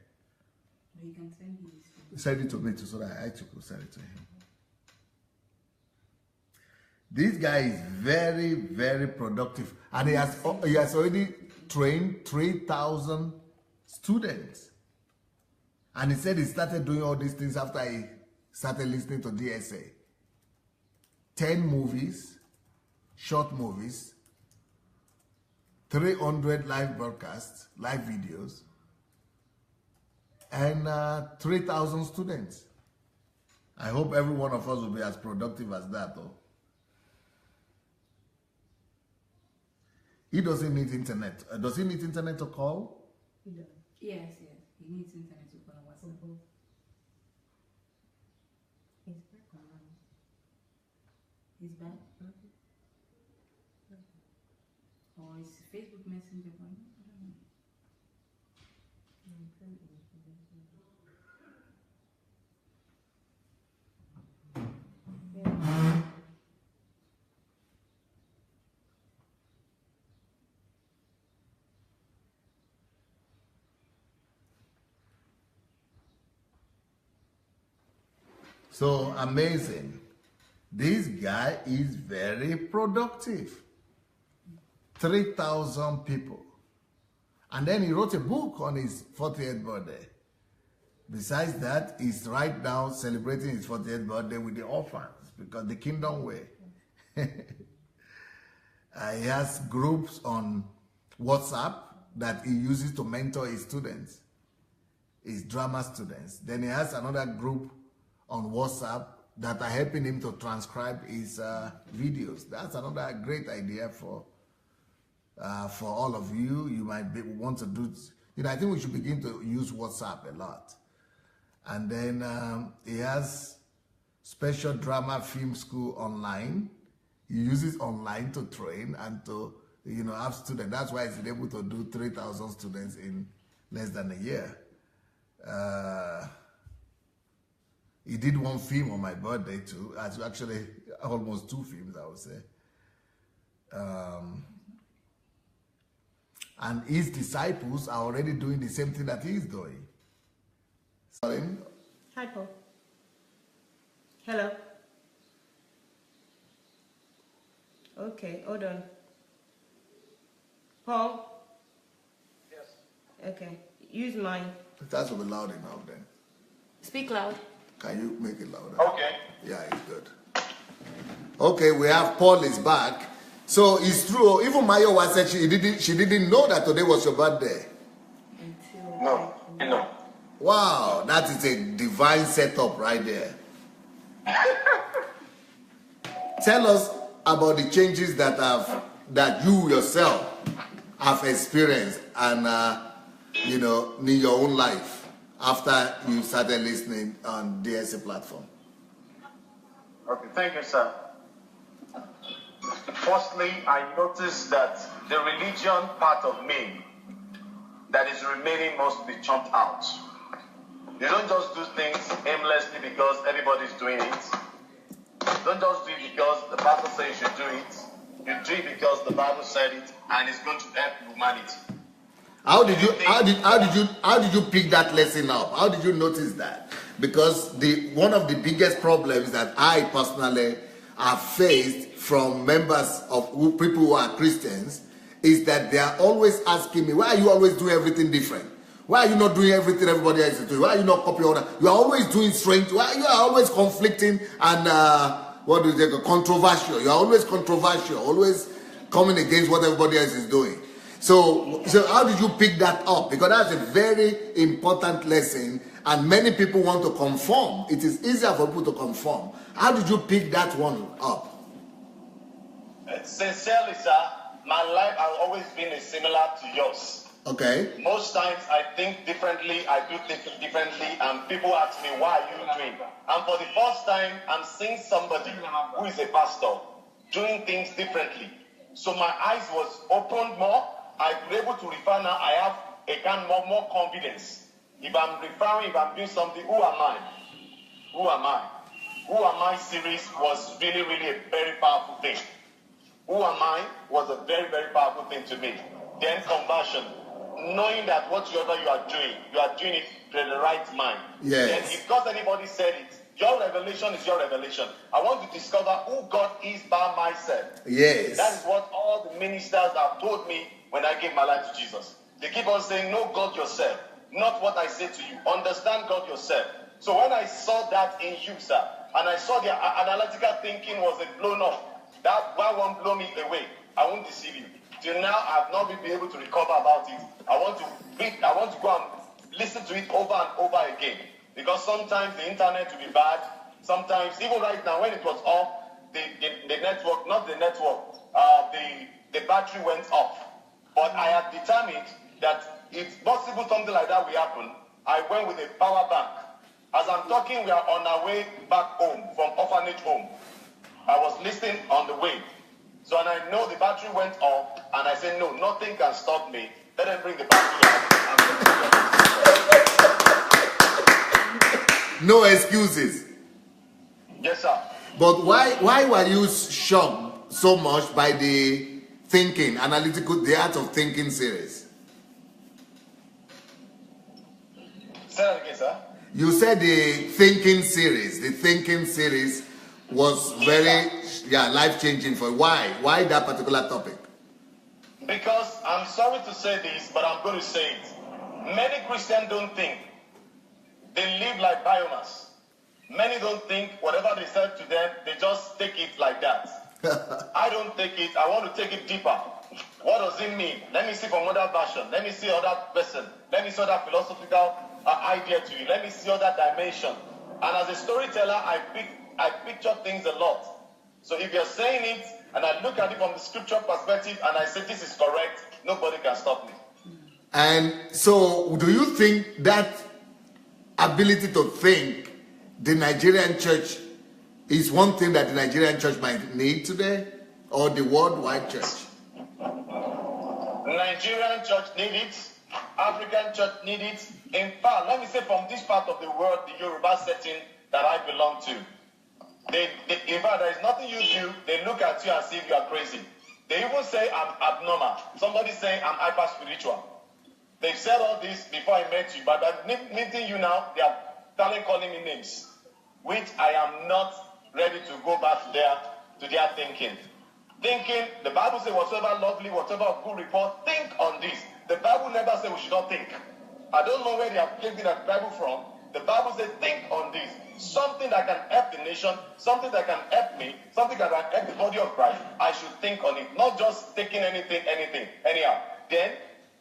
You can send his. Send it to me too, so that I too could send it to him. This guy is very, very productive, and he has already trained 3,000 students. And he said he started doing all these things after he started listening to DSA. 10 movies, short movies, 300 live broadcasts, live videos, and 3,000 students. I hope every one of us will be as productive as that, though. He doesn't need internet. Does he need internet to call? He does. Yes. He needs internet to call on WhatsApp. He's back online. He's back? Or is Facebook Messenger one? I don't know. So amazing. This guy is very productive. 3,000 people. And then he wrote a book on his 40th birthday. Besides that, he's right now celebrating his 40th birthday with the orphans, because the kingdom way. He has groups on WhatsApp that he uses to mentor his students, his drama students. Then he has another group on WhatsApp that are helping him to transcribe his videos. That's another great idea for all of you. You might want to do, I think we should begin to use WhatsApp a lot. And then he has special drama film school online. He uses online to train and to, have students. That's why he's able to do 3,000 students in less than a year. He did one film on my birthday too. Actually, almost 2 films, I would say. And his disciples are already doing the same thing that he's doing. Sorry. Hi, Paul. Hello. Okay, hold on. Paul? Yes. Okay, use mine. That will be loud enough then. Speak loud. Can you make it louder? Okay. Yeah, it's good. Okay, we have Paul is back. So it's true. Even Mayo was said she didn't know that today was your birthday. No. Wow, that is a divine setup right there. Tell us about the changes that you yourself have experienced and in your own life after you started listening on DSA platform. Okay, thank you, sir. Firstly, I noticed that the religion part of me that is remaining must be chopped out. You don't just do things aimlessly because everybody's doing it. Don't just do it because the pastor says you should do it. You do it because the Bible said it, and it's going to help humanity. How did you pick that lesson up? How did you notice that? Because one of the biggest problems that I personally have faced from members of people who are Christians is that they are always asking me, why are you always doing everything different? Why are you not doing everything everybody else is doing? Why are you not copying order? You are always doing strange. Why you are always conflicting and controversial? You are always controversial, always coming against what everybody else is doing. So how did you pick that up? Because that's a very important lesson, and many people want to conform. It is easier for people to conform. How did you pick that one up? Sincerely, sir, my life has always been similar to yours. Okay. Most times I think differently, I do things differently, and people ask me, why are you doing? And for the first time, I'm seeing somebody who is a pastor doing things differently. So my eyes was opened more. I'm able to refer now. I have a kind of more confidence. If I'm referring, if I'm doing something, who am I? Who am I? Who am I series was really, really a very powerful thing. Who am I was a very, very powerful thing to me. Then conversion. Knowing that whatever you are doing it to the right mind. Yes. And if because anybody said it, your revelation is your revelation. I want to discover who God is by myself. Yes. That is what all the ministers have told me when I gave my life to Jesus. They keep on saying, know God yourself, not what I say to you. Understand God yourself. So when I saw that in you, sir, and I saw the analytical thinking was blown off, that won't blow me away. I won't deceive you. Till now, I've not been able to recover about it. I want to go and listen to it over and over again. Because sometimes the internet will be bad. Sometimes, even right now, when it was off, the network, not the network, the battery went off. But I had determined that if possible something like that will happen, I went with a power bank. As I'm talking, we are on our way back home from orphanage home. I was listening on the way. So and I know the battery went off, and I said, no, nothing can stop me. Let them bring the battery out. No excuses. Yes, sir. But why were you shocked so much by the the Art of Thinking series? Say that again, sir. You said the thinking series was very life-changing for you. Why that particular topic? Because I'm sorry to say this, but I'm going to say it. Many Christians don't think. They live like biomass. Many don't think whatever they said to them, they just take it like that. I don't take it. I want to take it deeper. What does it mean? Let me see from other version. Let me see other person. Let me see other philosophical idea to you. Let me see other dimension. And as a storyteller, I picture things a lot. So if you're saying it, and I look at it from the scripture perspective, and I say this is correct, nobody can stop me. And so, do you think that ability to think the Nigerian church is one thing that the Nigerian church might need today, or the worldwide church? Nigerian church need it. African church need it. In fact, let me say from this part of the world, the Yoruba setting that I belong to, in fact, there is nothing you do. They look at you and see if you are crazy. They even say I'm abnormal. Somebody saying I'm hyper spiritual. They've said all this before I met you, but by meeting you now, they are calling me names, which I am not ready to go back there to their thinking. The Bible says whatsoever lovely, whatever of good report, think on this. The Bible never said we should not think. I don't know where they are taking that Bible from. The Bible says think on this. Something that can help the nation, something that can help me, something that can help the body of Christ. I should think on it, not just taking anything, anyhow. Then,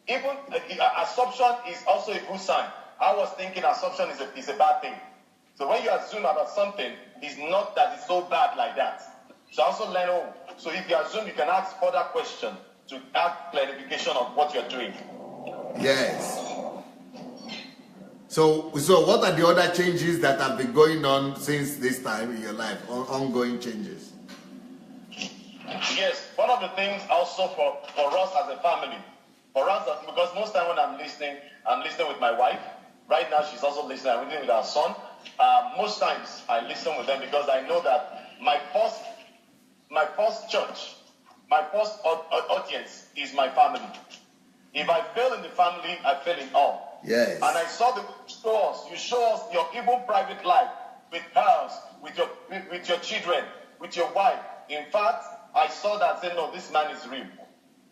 even assumption is also a good sign. I was thinking assumption is a bad thing. So when you assume about something, it's not that it's so bad like that. So I also learn, so if you assume, you can ask further questions to add clarification of what you're doing. Yes. So what are the other changes that have been going on since this time in your life, ongoing changes? Yes, one of the things also for us as a family, for us, because most time when I'm listening with my wife. Right now she's also listening. I'm listening with our son. Most times I listen with them because I know that my first church, my first audience is my family. If I fail in the family, I fail in all. Yes. And I saw you show us your even private life with house, with your children, with your wife. In fact, I saw that and said, no, this man is real.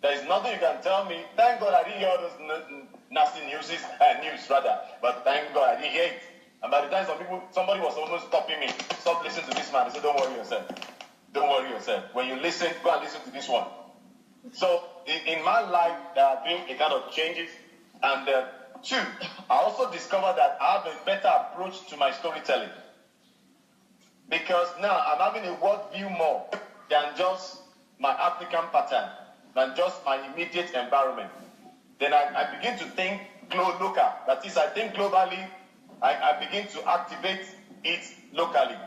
There is nothing you can tell me. Thank God I didn't hear all those nasty news, but thank God I didn't hear it. And by the time somebody was almost stopping me, stop listening to this man. I said, don't worry yourself. Don't worry yourself. When you listen, go and listen to this one. So in my life, there have been a kind of changes. And two, I also discovered that I have a better approach to my storytelling. Because now I'm having a world view more than just my African pattern, than just my immediate environment. Then I begin to think local. That is, I think globally, I begin to activate it locally.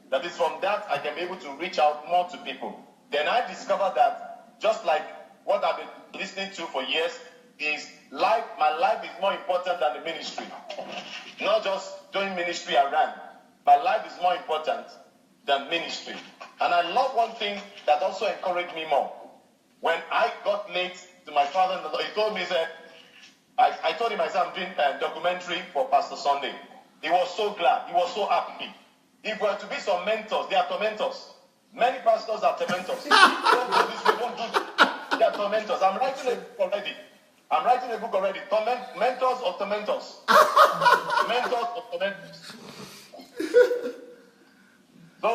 That is, from that, I can be able to reach out more to people. Then I discovered that, just like what I've been listening to for years, is life. My life is more important than the ministry. Not just doing ministry around. My life is more important than ministry. And I love one thing that also encouraged me more. When I got late to my father-in-law, he told me, I told him I said I'm doing a documentary for Pastor Sunday. He was so glad. He was so happy. If we are to be some mentors, they are tormentors. Many pastors are tormentors. Don't do this, we won't do this. They are tormentors. I'm writing a book already. Mentors or tormentors? Mentors or tormentors? So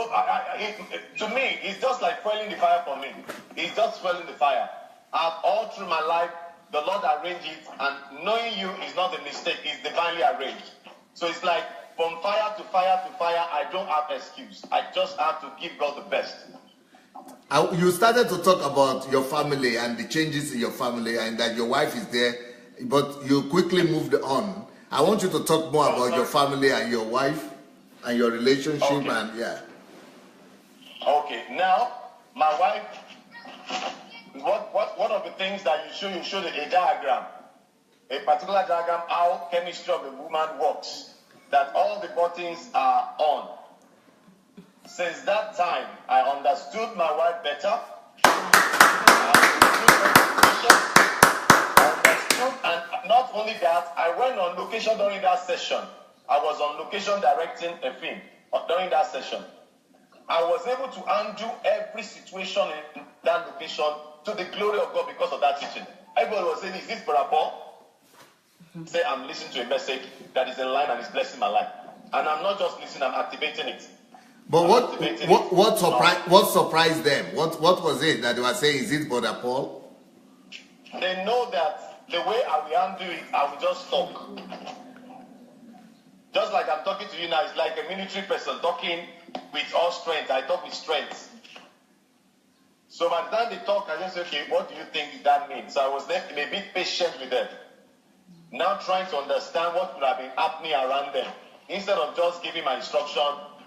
to me, it's just like fueling the fire for me. It's just fueling the fire. all through my life, the Lord arranged it, and knowing you is not a mistake, it's divinely arranged. So it's like from fire to fire to fire, I don't have excuse. I just have to give God the best. You started to talk about your family and the changes in your family and that your wife is there, but you quickly moved on. I want you to talk more about your family and your wife and your relationship. Okay. And yeah. Okay, now my wife, one of the things that you show a diagram, a particular diagram, how chemistry of a woman works, that all the buttons are on. Since that time, I understood my wife better. And not only that, I went on location during that session. I was on location directing a film during that session. I was able to undo every situation in that location to the glory of God because of that teaching. Everybody was saying, "Is this Brother Paul?" Say, "I'm listening to a message that is in line and is blessing my life." And I'm not just listening, I'm activating it. But what surprised them? What was it that they were saying? Is it Brother Paul? They know that the way I will undo it, I will just talk. Just like I'm talking to you now, it's like a military person talking with all strength. I talk with strength. So by the time they talk, I just say, "Okay, what do you think that means?" So I was there, a bit patient with them. Now trying to understand what would have been happening around them. Instead of just giving my instruction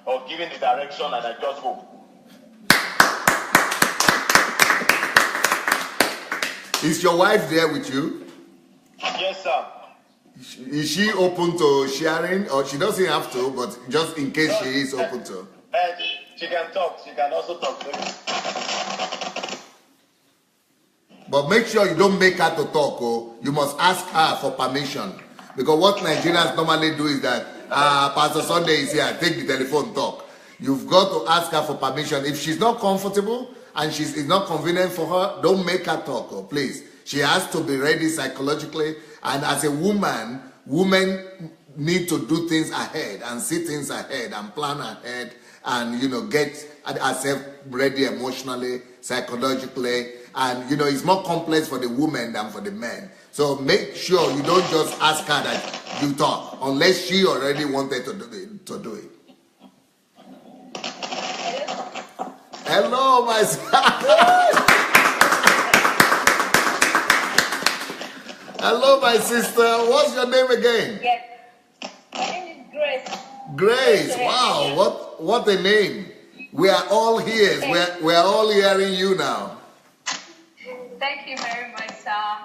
or giving the direction and I just go. Is your wife there with you? Yes, sir. Is she open to sharing, or she doesn't have to, but just in case she is open to? She can talk. She can also talk to me. But make sure you don't make her to talk. Oh, you must ask her for permission, because what Nigerians normally do is that Pastor Sunday is here, take the telephone, talk. You've got to ask her for permission. If she's not comfortable and it's not convenient for her, don't make her talk. Oh, please. She has to be ready psychologically. And as a woman, women need to do things ahead and see things ahead and plan ahead and, get herself ready emotionally, psychologically. And, it's more complex for the women than for the men. So make sure you don't just ask her that you talk unless she already wanted to do it. Hello, my son. Hello, my sister. What's your name again? Yes. My name is Grace. Grace. Wow, what a name. We are all here. We are all hearing you now. Thank you very much, sir.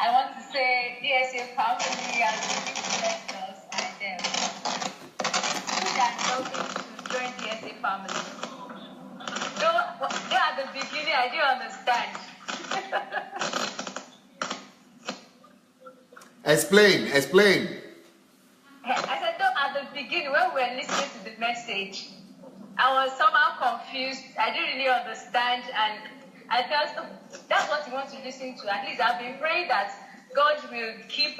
I want to say DSA family has really blessed us and we are welcome to join DSA family. Though at the beginning I didn't understand. Explain. I said, though at the beginning when we were listening to the message, I was somehow confused. I didn't really understand, and I felt that's what you want to listen to. At least I've been praying that God will keep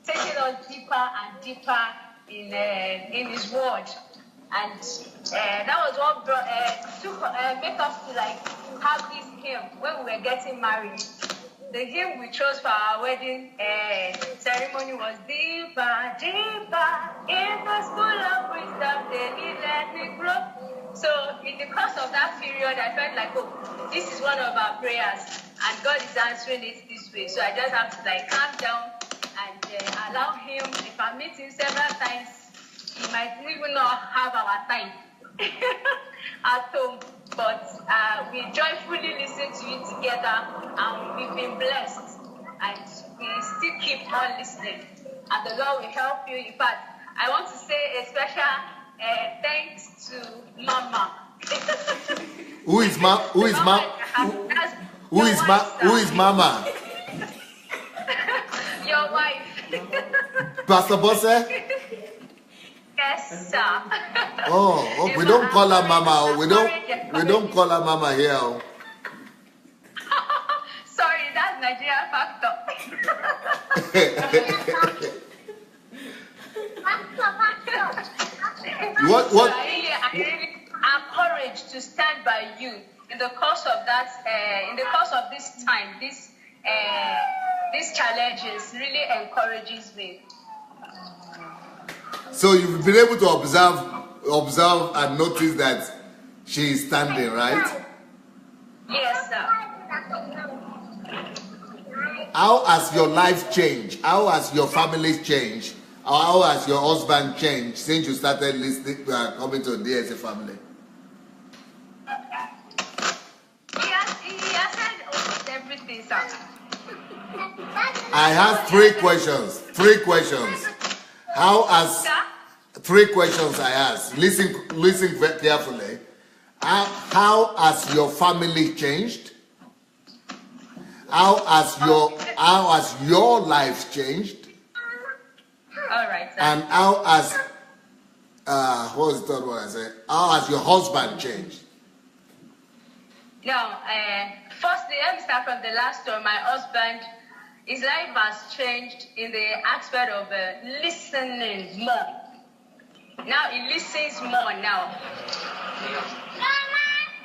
taking us deeper and deeper in His Word, and that was what make us to have this hymn when we were getting married. The hymn we chose for our wedding ceremony was "Deeper, deeper in the school of wisdom, daily let me grow." So in the course of that period, I felt like, oh, this is one of our prayers, and God is answering it this way. So I just have to calm down and allow Him. If I meet Him several times, He might even not have our time at home. But we joyfully listen to it together, and we've been blessed, and we still keep on listening, and the Lord will help you. In fact, I want to say a special thanks to Mama. Who is Mama? Your wife. Pastor Bosse? Yes, sir. Oh, we don't call her Mama. We don't call her Mama here. Sorry, that's Nigerian factor. What? So I really am courage to stand by you. in the course of this time, these challenges really encourages me. So you've been able to observe and notice that she is standing, right? Yes, sir. How has your life changed? How has your family changed? Or how has your husband changed since you started listening, coming to the DSA family? He has said almost everything, sir. I have 3 questions. 3 questions. How has... Sir? 3 questions I asked. Listen very carefully. How has your family changed? How has your life changed? All right, sir. And how has what was the third one I said? How has your husband changed? Now, firstly, let me start from the last one. My husband, his life has changed in the aspect of listening more. Now he listens more now.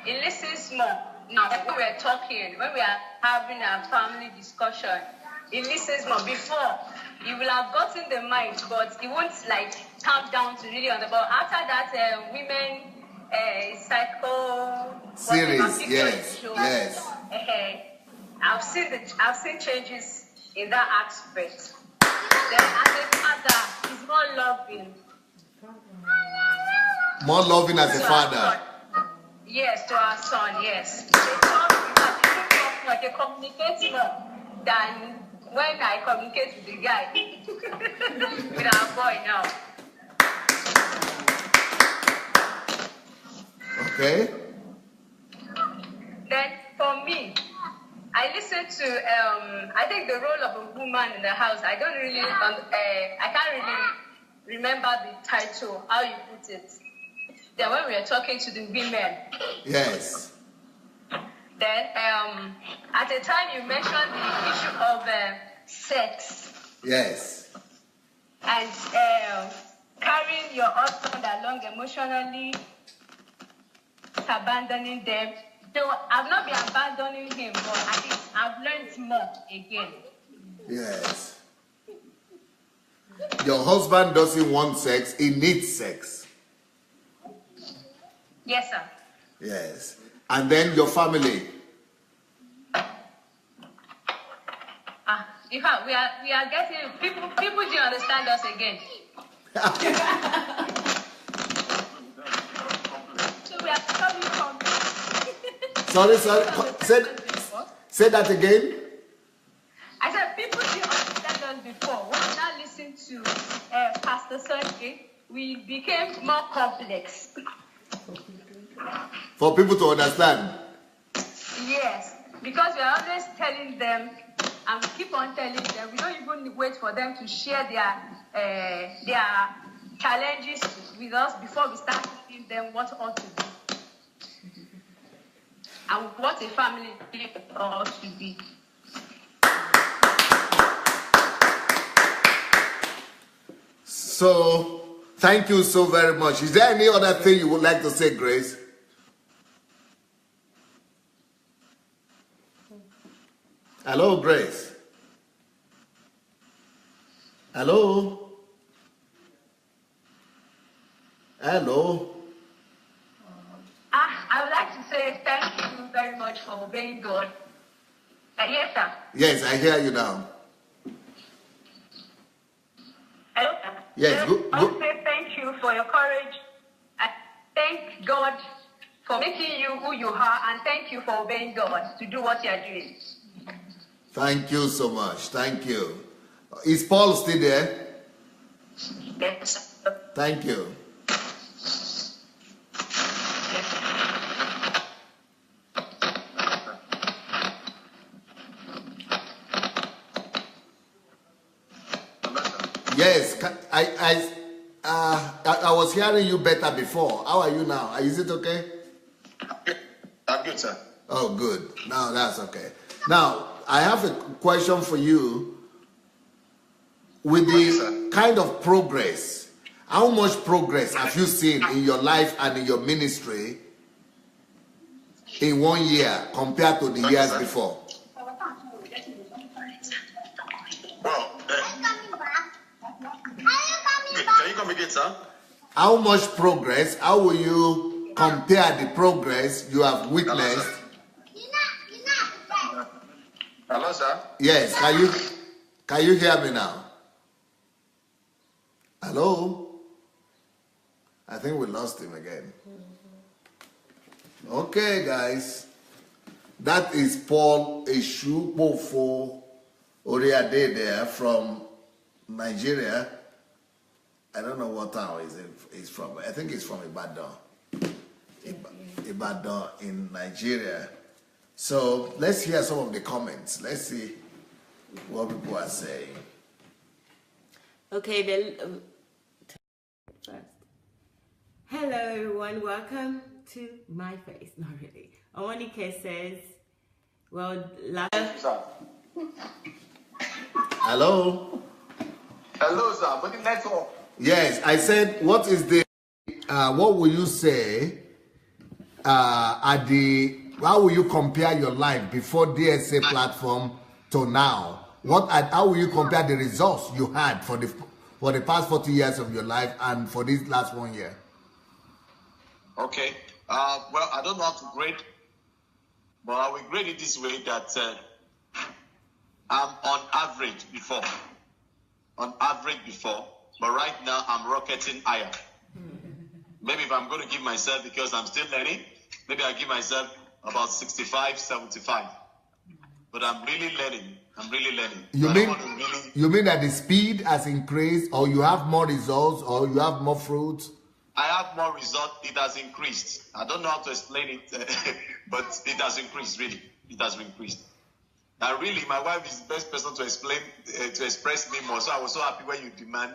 He listens more. Now, when we are talking, when we are having a family discussion, he listens more. Before, he will have gotten the mind, but he won't like calm down to really understand. But after that, women cycle Series, yes. I've seen changes in that aspect. Then as a father, he's more loving. More loving as a father. Yes, to our son, yes. They talk more, they communicate more than when I communicate with the guy. With our boy now. Okay. Then for me, I listen to I think the role of a woman in the house. I don't really I can't really remember the title, how you put it. Then when we are talking to the women. Yes. Then at the time you mentioned the issue of sex. Yes. And carrying your husband along emotionally, abandoning them. So I've not been abandoning him, but I think I've learned more again. Yes. Your husband doesn't want sex, he needs sex. Yes, sir. Yes. And then your family. In fact, we are getting people do understand us again. So we are coming from. Sorry. Say that again. I said people didn't understand us before. When we now listen to Pastor Sunday, we became more complex. For people to understand. Yes, because we are always telling them, and we keep on telling them. We don't even wait for them to share their challenges with us before we start telling them what ought to do. And what a family ought to be. So, thank you so very much. Is there any other thing you would like to say, Grace? Hello, Grace. Hello. Hello. I would like to say thank you very much for obeying God. Yes, sir. Yes, I hear you now. Hello? Yes, I want to say thank you for your courage. I thank God for making you who you are, and thank you for obeying God to do what you are doing. Thank you so much. Thank you. Is Paul still there? Yes. Thank you. Yes, I was hearing you better before. How are you now? Is it okay? I'm good, sir. Oh, good. Now that's okay. Now, I have a question for you. With the kind of progress, how much progress have you seen in your life and in your ministry in 1 year compared to the years before? Well, can you come again, sir? How much progress? How will you compare the progress you have witnessed? Hello, sir. Yes, can you hear me now? Hello? I think we lost him again. Okay, guys. That is Paul-Esupofo Oriade there from Nigeria. I don't know what town he's from. I think he's from Ibadan. Ibadan in Nigeria. So let's hear some of the comments. Let's see what people are saying. Okay, then first. Hello everyone, welcome to my face. Not really. Omonike says, well, Hello? Hello, sir. But the network. Yes, I said, what is the, what will you say how will you compare your life before DSA platform to now? How will you compare the results you had for the past 40 years of your life and for this last 1 year? Okay. Well, I don't know how to grade, but I will grade it this way that I'm on average before. But right now I'm rocketing higher. Maybe if I'm going to give myself, because I'm still learning, maybe I give myself about 65, 75. But I'm really learning. You mean that the speed has increased, or you have more results, or you have more fruits? I have more results. It has increased. I don't know how to explain it, but it has increased, really. It has increased. And really, my wife is the best person to explain, to express me more. So I was so happy when you demand,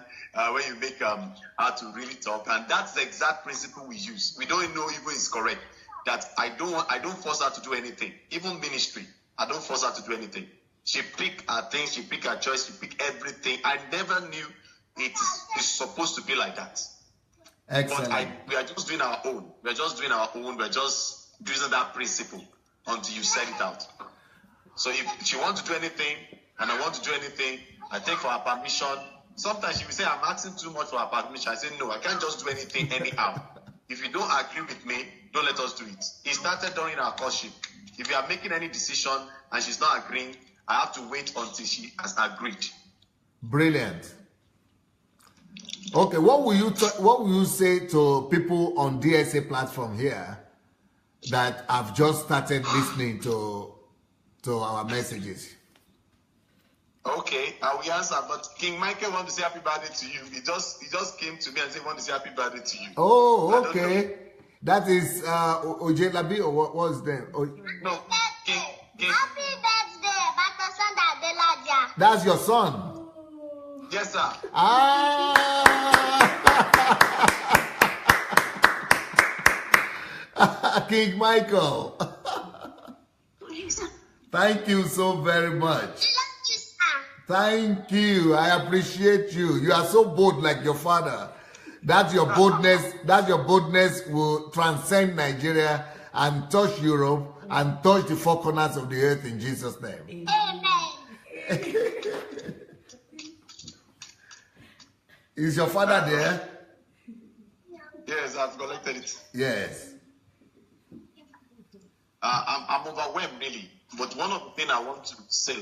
when you make how to really talk. And that's the exact principle we use. We don't know even it's correct. That I don't force her to do anything. Even ministry, I don't force her to do anything. She pick her things, she pick her choice, she pick everything. I never knew it's supposed to be like that. Excellent. But we are just doing our own. We're just using that principle until you set it out. So if she wants to do anything and I want to do anything, I take for her permission. Sometimes she will say, I'm asking too much for her permission. I say, no, I can't just do anything anyhow. If you don't agree with me, don't let us do it. It started during our courtship. If you are making any decision and she's not agreeing, I have to wait until she has agreed. Brilliant. Okay, what will you say to people on DSA platform here that have just started listening to our messages? Okay, I will answer. But King Michael wants to say happy birthday to you. He just came to me and said he wants to say happy birthday to you. Oh, okay. That is Ojelabi, or what was that? No, King. Happy birthday, Pastor Sunday Adelaja. That's your son. Yes, sir. King Michael. Thank you so very much. Thank you. I appreciate you. You are so bold like your father. That's your boldness. That your boldness will transcend Nigeria and touch Europe and touch the four corners of the earth in Jesus' name. Amen. Is your father there? Yes, I've collected it. Yes. I'm overwhelmed, really. But one of the things I want to say,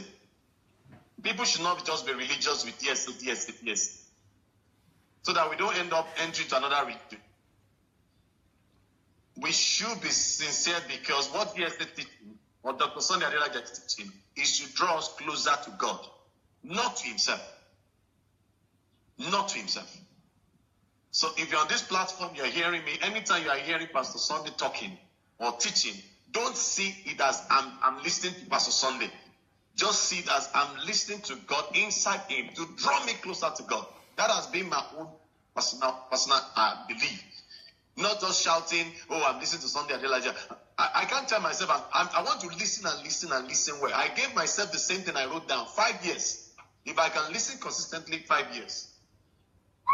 people should not just be religious with yes, so that we don't end up entering to another religion. We should be sincere, because what yes is teaching, what Dr. Sunday Adelaja is teaching, is to draw us closer to God, not to himself. Not to himself. So if you're on this platform, you're hearing me, anytime you are hearing Pastor Sunday talking or teaching, don't see it as I'm listening to Pastor Sunday. Just see it as I'm listening to God inside him to draw me closer to God. That has been my own personal belief. Not just shouting, oh, I'm listening to Sunday Adelaja. I can't tell myself, I want to listen and listen and listen well. I gave myself the same thing I wrote down, 5 years. If I can listen consistently 5 years,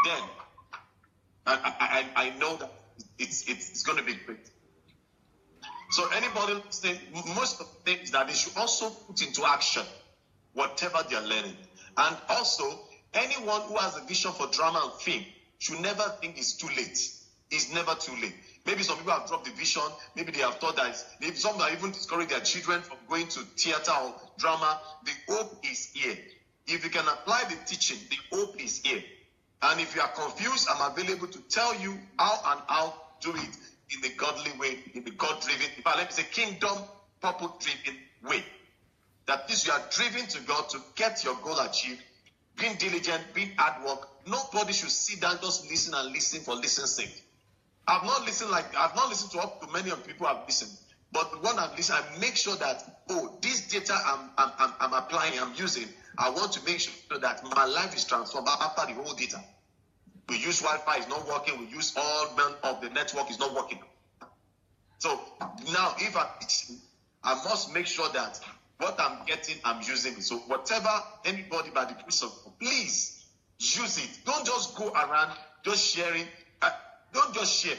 then I know that it's going to be great. So anybody listening, most of the things that they should also put into action, whatever they are learning. And also, anyone who has a vision for drama and film should never think it's too late. It's never too late. Maybe some people have dropped the vision. Maybe they have thought that maybe some have even discouraged their children from going to theater or drama. The hope is here. If you can apply the teaching, the hope is here. And if you are confused, I'm available to tell you how to do it in the godly way, in the God-driven, in fact, let me say kingdom, purpose-driven way. That is, you are driven to God to get your goal achieved, being diligent, being hard work. Nobody should sit down just listen and listen for listening's sake. I've not listened to up to many of people I've listened. But when I've listened, I make sure that, this data I'm applying, I'm using, I want to make sure that my life is transformed after the whole data. We use Wi-Fi, it's not working. We use all of the network, is not working. So now, if I must make sure that what I'm getting, I'm using it. So whatever anybody by the grace of God, please use it. Don't just go around just sharing. Don't just share.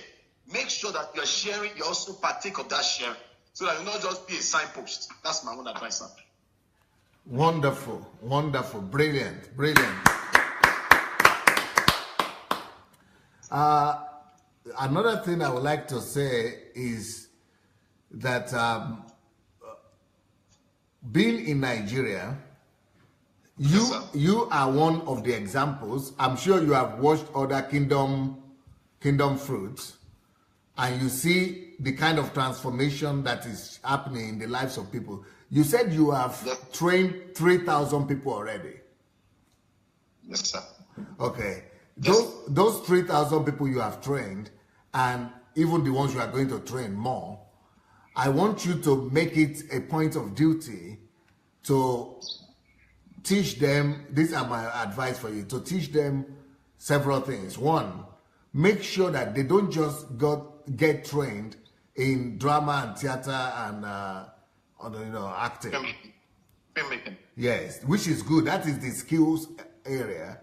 Make sure that you're sharing. You also partake of that sharing, so that you not just be a signpost. That's my own advice, sir. Wonderful, wonderful, brilliant, brilliant. Another thing I would like to say is that being in Nigeria, you are one of the examples. I'm sure you have watched other kingdom fruits, and you see the kind of transformation that is happening in the lives of people. You said you have trained 3,000 people already. Yes, sir. Okay. Those 3,000 people you have trained, and even the ones you are going to train more, I want you to make it a point of duty to teach them. These are my advice for you, to teach them several things. One, make sure that they don't just get trained in drama and theater and acting. Filmmaking. Yes, which is good. That is the skills area.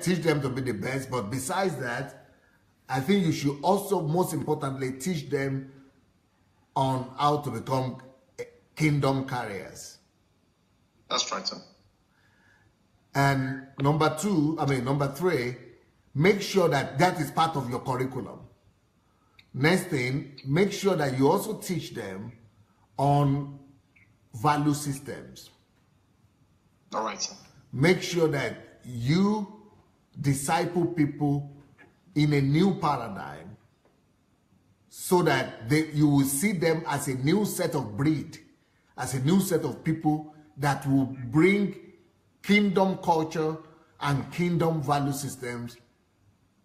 Teach them to be the best. But besides that, I think you should also, most importantly, teach them on how to become kingdom carriers. That's right, sir. And number three, make sure that is part of your curriculum. Next thing, make sure that you also teach them on value systems. All right, sir. Make sure that you disciple people in a new paradigm, so that you will see them as a new set of breed, as a new set of people that will bring kingdom culture and kingdom value systems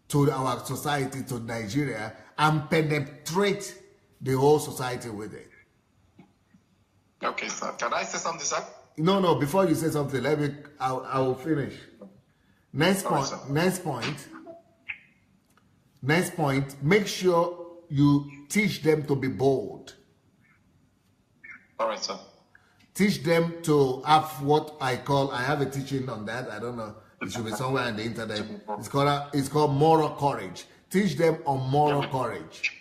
to our society, to Nigeria, and penetrate the whole society with it. Okay, sir. Can I say something, sir? No, before you say something, I will finish. Next point, make sure you teach them to be bold. All right, sir. Teach them to have what I have a teaching on that. I don't know. It should be somewhere on the internet. It's called moral courage. Teach them on moral courage.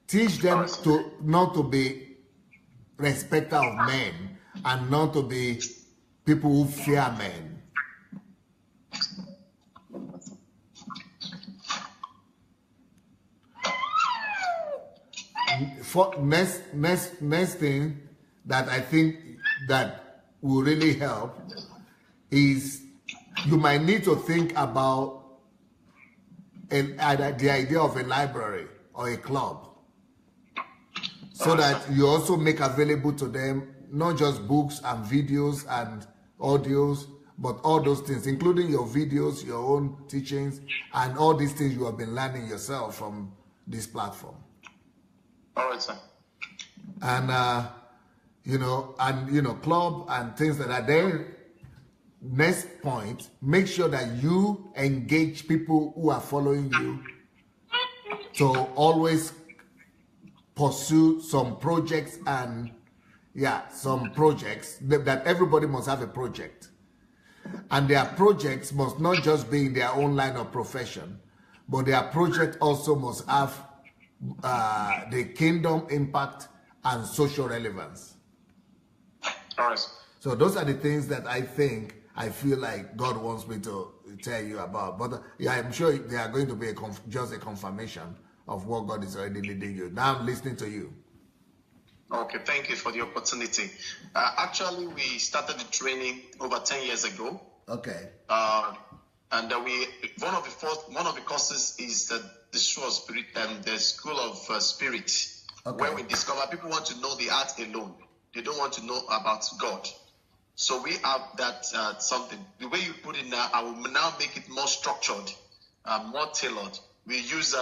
Teach them not to be respecter of men and not to be people who fear men. Next thing that I think that will really help is you might need to think about the idea of a library or a club, so that you also make available to them not just books and videos and audios, but all those things, including your videos, your own teachings, and all these things you have been learning yourself from this platform. All right, sir. And club and things that are there. Next point, make sure that you engage people who are following you to always pursue some projects that everybody must have a project. And their projects must not just be in their own line of profession, but their project also must have the kingdom impact and social relevance. All right. So those are the things that I feel like God wants me to tell you about. But yeah, I'm sure they are going to be just a confirmation of what God is already leading you. Now I'm listening to you. Okay, thank you for the opportunity. Actually, we started the training over 10 years ago. Okay. And one of the courses is the School of Spirit and the School of Spirit, Okay. where we discover people want to know the art alone. They don't want to know about God. So we have that something. The way you put it now, I will now make it more structured, more tailored. We use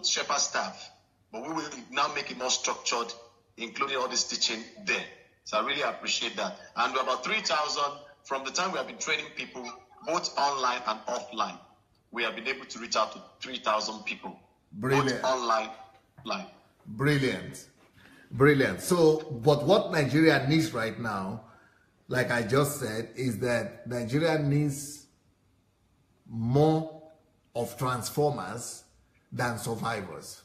shepherd staff, but we will now make it more structured, including all this teaching there. So I really appreciate that. And we're about 3,000 from the time we have been training people, both online and offline. We have been able to reach out to 3,000 people. Brilliant. Both online, offline. Brilliant. Brilliant. So, but what Nigeria needs right now, like I just said, is that Nigeria needs more of transformers than survivors.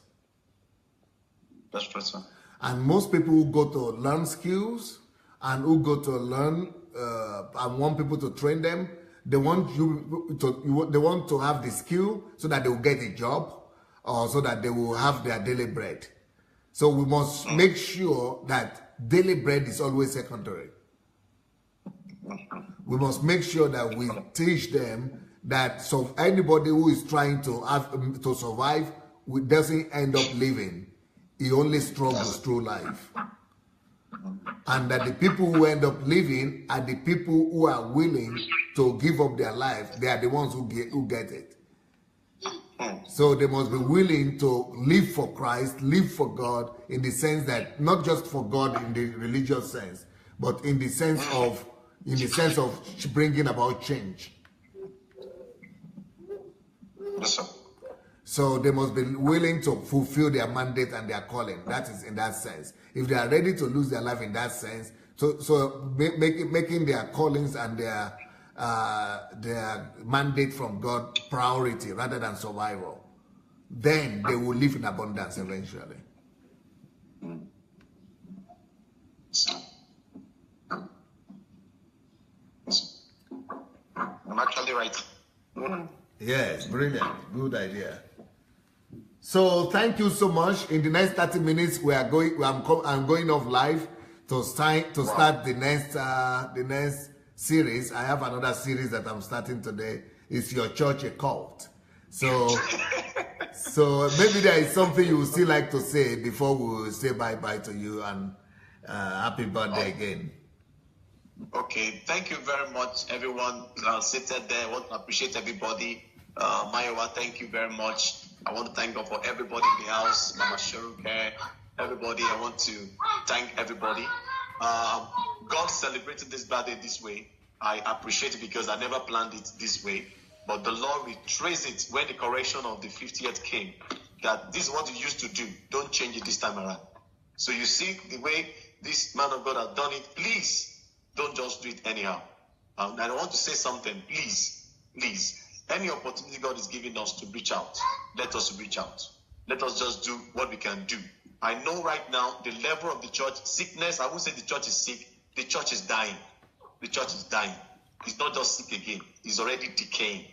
That's true, sir. And most people who go to learn skills and who go to learn and want people to train them, they want to have the skill so that they will get a job or so that they will have their daily bread. So we must make sure that daily bread is always secondary. We must make sure that we teach them that so anybody who is trying to survive doesn't end up living. He only struggles through life. And that the people who end up living are the people who are willing to give up their life. They are the ones who get it. So they must be willing to live for Christ, live for God, in the sense that not just for God in the religious sense, but in the sense of bringing about change. Yes, sir. So they must be willing to fulfill their mandate and their calling. That is in that sense. If they are ready to lose their life in that sense, so making their callings and their mandate from God priority rather than survival, then they will live in abundance eventually. I'm actually right. Yes, brilliant. Good idea. So thank you so much. In the next 30 minutes, I'm going off live to start the next series. I have another series that I'm starting today. Is Your Church a Cult? So maybe there is something you would still like to say before we say bye-bye to you and happy birthday again. Okay, thank you very much, everyone seated there. I want to appreciate everybody. Mayowa, thank you very much. I want to thank God for everybody in the house, Mama Sheruke, everybody. I want to thank everybody. God celebrated this birthday this way. I appreciate it because I never planned it this way. But the Lord will trace it when the correction of the 50th came. That this is what you used to do. Don't change it this time around. So you see the way this man of God has done it. Please don't just do it anyhow. And I want to say something. Please. Any opportunity God is giving us to reach out, let us reach out. Let us just do what we can do. I know right now the level of the church, sickness, I won't say the church is sick, the church is dying. The church is dying. It's not just sick again, it's already decaying.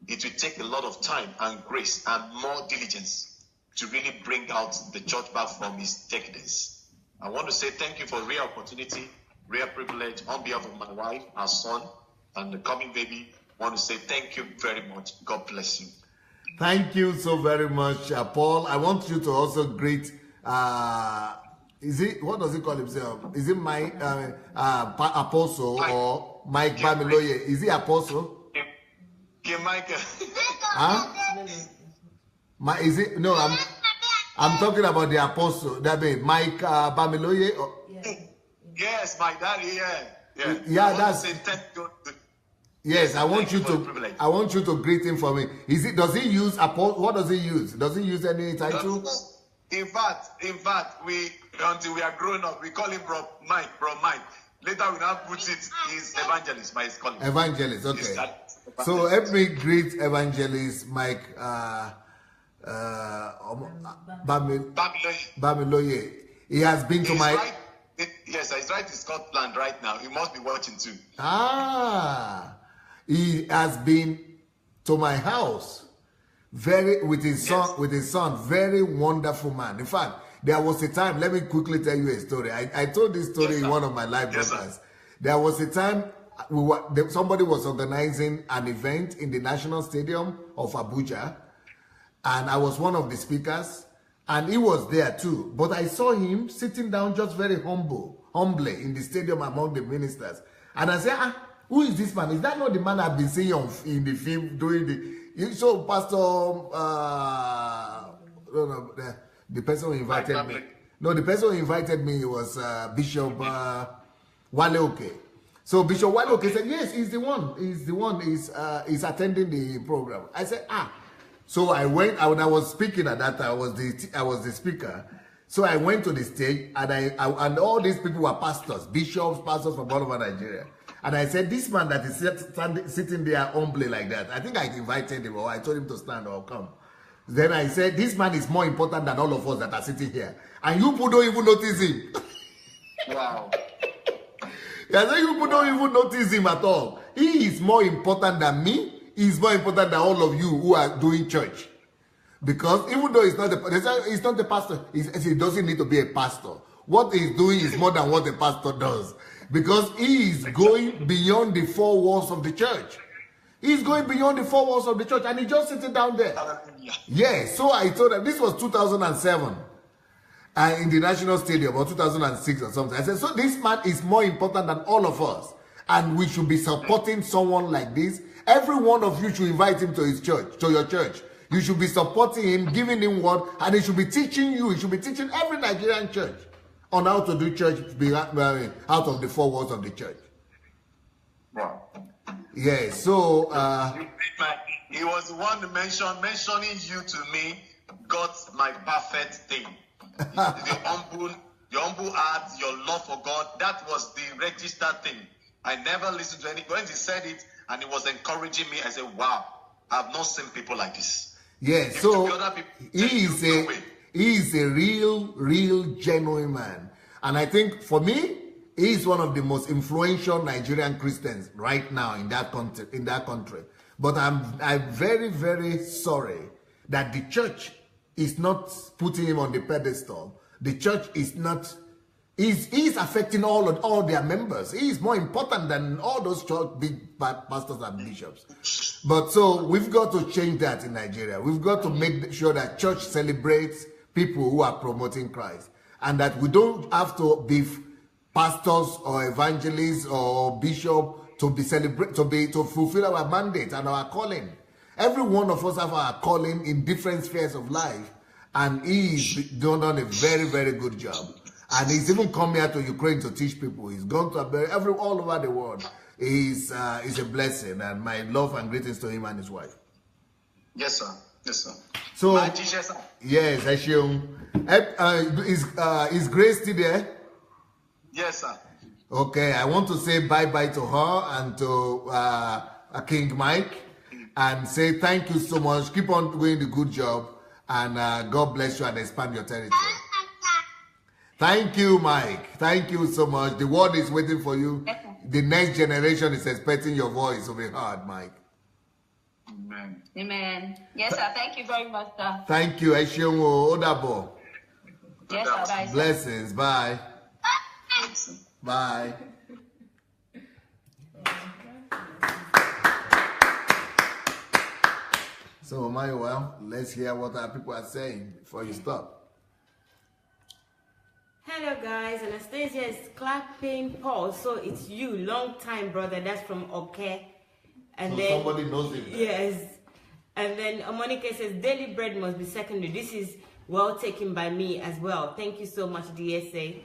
It will take a lot of time and grace and more diligence to really bring out the church back from its decadence. I want to say thank you for a rare opportunity, rare privilege on behalf of my wife, our son, and the coming baby. I want to say thank you very much. God bless you. Thank you so very much, Paul. I want you to also greet, what does he call himself? Is it Mike Apostle or Mike Bamiloye? Is he Apostle? Mike. Huh? Is it? No, I'm talking about the Apostle. That means Mike Bamiloye. Yes, my daddy. Yeah. Yeah, that's. Yes, I want you to greet him for me. Does he use what does he use? Does he use any title? In fact, until we are grown up, we call him Bro Mike. Later we now put it, he's evangelist by his calling. Evangelist, okay. So help me greet evangelist Mike Bamiloye. He has been to my... Right. Yes, he's right in Scotland right now. He must be watching too. He has been to my house with his son, very wonderful man. In fact, there was a time, let me quickly tell you a story. I told this story in one of my live broadcasts. There was a time somebody was organizing an event in the National Stadium of Abuja, and I was one of the speakers, and he was there too. But I saw him sitting down just very humbly in the stadium among the ministers. And I said, who is this man? Is that not the man I've been seeing in the film doing the... So Pastor... the person who invited me. No, the person who invited me was Bishop Waleoke. So Bishop Waleoke said, yes, he's the one. He's attending the program. I said, So I went, when I was speaking at that time, I was the speaker. So I went to the stage, and and all these people were pastors, bishops, pastors from all over Nigeria. And I said, this man that is sitting there humbly like that, I think I invited him, or I told him to stand or come. Then I said, this man is more important than all of us that are sitting here. And you people don't even notice him. Wow. I said, you people don't even notice him at all. He is more important than me. He is more important than all of you who are doing church. Because even though he's not the pastor, he doesn't need to be a pastor. What he's doing is more than what the pastor does. Because he is going beyond the four walls of the church. He's going beyond the four walls of the church, and he's just sitting down there. Yes, so I told him, this was 2007 in the National Stadium, or 2006 or something. I said, so this man is more important than all of us, and we should be supporting someone like this. Every one of you should invite him to his church, to your church. You should be supporting him, giving him word, and he should be teaching you. He should be teaching every Nigerian church on how to do church out of the four walls of the church. Wow. Yeah, so... he was the one mentioning you to me, got my perfect thing. The humble heart, your love for God, that was the registered thing. I never listened to any... When he said it, and he was encouraging me, I said, wow, I've not seen people like this. Yeah, so he is a real, genuine man. And I think for me, he is one of the most influential Nigerian Christians right now in that country. But I'm very, very sorry that the church is not putting him on the pedestal. The church is not... He's affecting all their members. He is more important than all those big pastors and bishops. But so we've got to change that in Nigeria. We've got to make sure that church celebrates people who are promoting Christ, and that we don't have to be pastors or evangelists or bishop to fulfill our mandate and our calling. Every one of us have our calling in different spheres of life, and he's done a very, very good job. And he's even come here to Ukraine to teach people. He's gone to all over the world. He's a blessing, and my love and greetings to him and his wife. Yes, sir. Yes, sir. So, my teacher, sir. Yes, I show. Is Grace still there? Yes, sir. Okay, I want to say bye-bye to her and to King Mike, and say thank you so much. Keep on doing the good job, and God bless you and expand your territory. Thank you, Mike. Thank you so much. The world is waiting for you. The next generation is expecting your voice to be heard, Mike. Amen. Amen. Yes, sir. Thank you very much, sir. Thank you. Odabo. Yes, sir. Bye. Blessings. Bye. Bye. So, Manuel, let's hear what our people are saying before you stop. Hello guys, Anastasia is clapping Paul, so it's you, long time brother. That's from Okay. And so then somebody knows him. Yes. And then Monica says daily bread must be secondary. This is well taken by me as well. Thank you so much, DSA.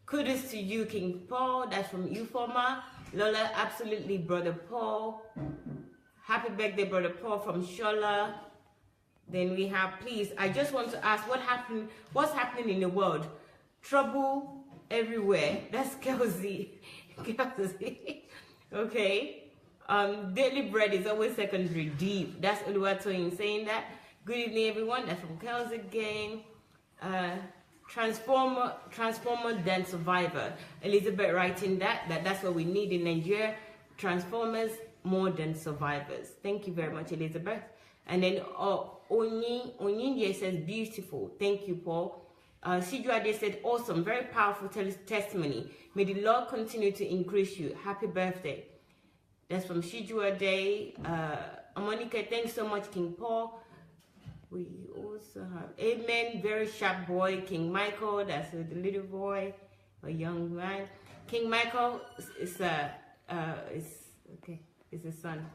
Kudos to you, King Paul. That's from Euforma. Lola, absolutely, brother Paul. Happy birthday, brother Paul from Shola. Then we have, please, I just want to ask what's happening in the world? Trouble everywhere. That's Kelsey. Okay. Daily bread is always secondary. Deep. That's Oluwatoyin saying that. Good evening, everyone. That's from Kels again. Transformer then survivor. Elizabeth writing that's what we need in Nigeria. Transformers more than survivors. Thank you very much, Elizabeth. And then Onyinye says beautiful. Thank you, Paul. Sijuade said awesome, very powerful testimony. May the Lord continue to increase you. Happy birthday. That's from Shijuade. Monica, thanks so much, King Paul. We also have amen, very sharp boy, King Michael. That's the little boy, a young man. King Michael is a son.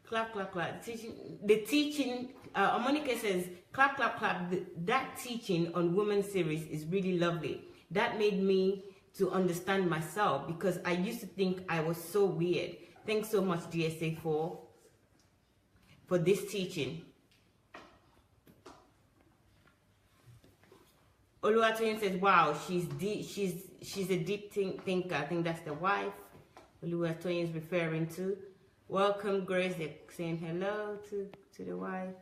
Clap, clap, clap. The teaching. Monica says, clap, clap, clap. That teaching on women's series is really lovely. That made me to understand myself because I used to think I was so weird. Thanks so much, DSA, for this teaching. Oluwatoyin says, wow, she's a deep thinker. I think that's the wife Oluwatoyin is referring to. Welcome, Grace. They're saying hello to the wife.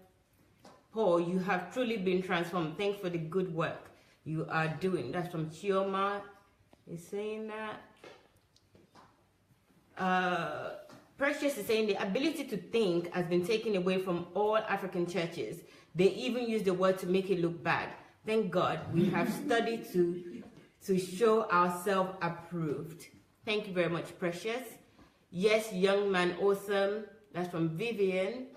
Paul, you have truly been transformed. Thanks for the good work you are doing. That's from Chioma. Is saying that. Precious is saying the ability to think has been taken away from all African churches. They even use the word to make it look bad. Thank God we have studied to show ourselves approved. Thank you very much, Precious. Yes, young man, awesome. That's from Vivian.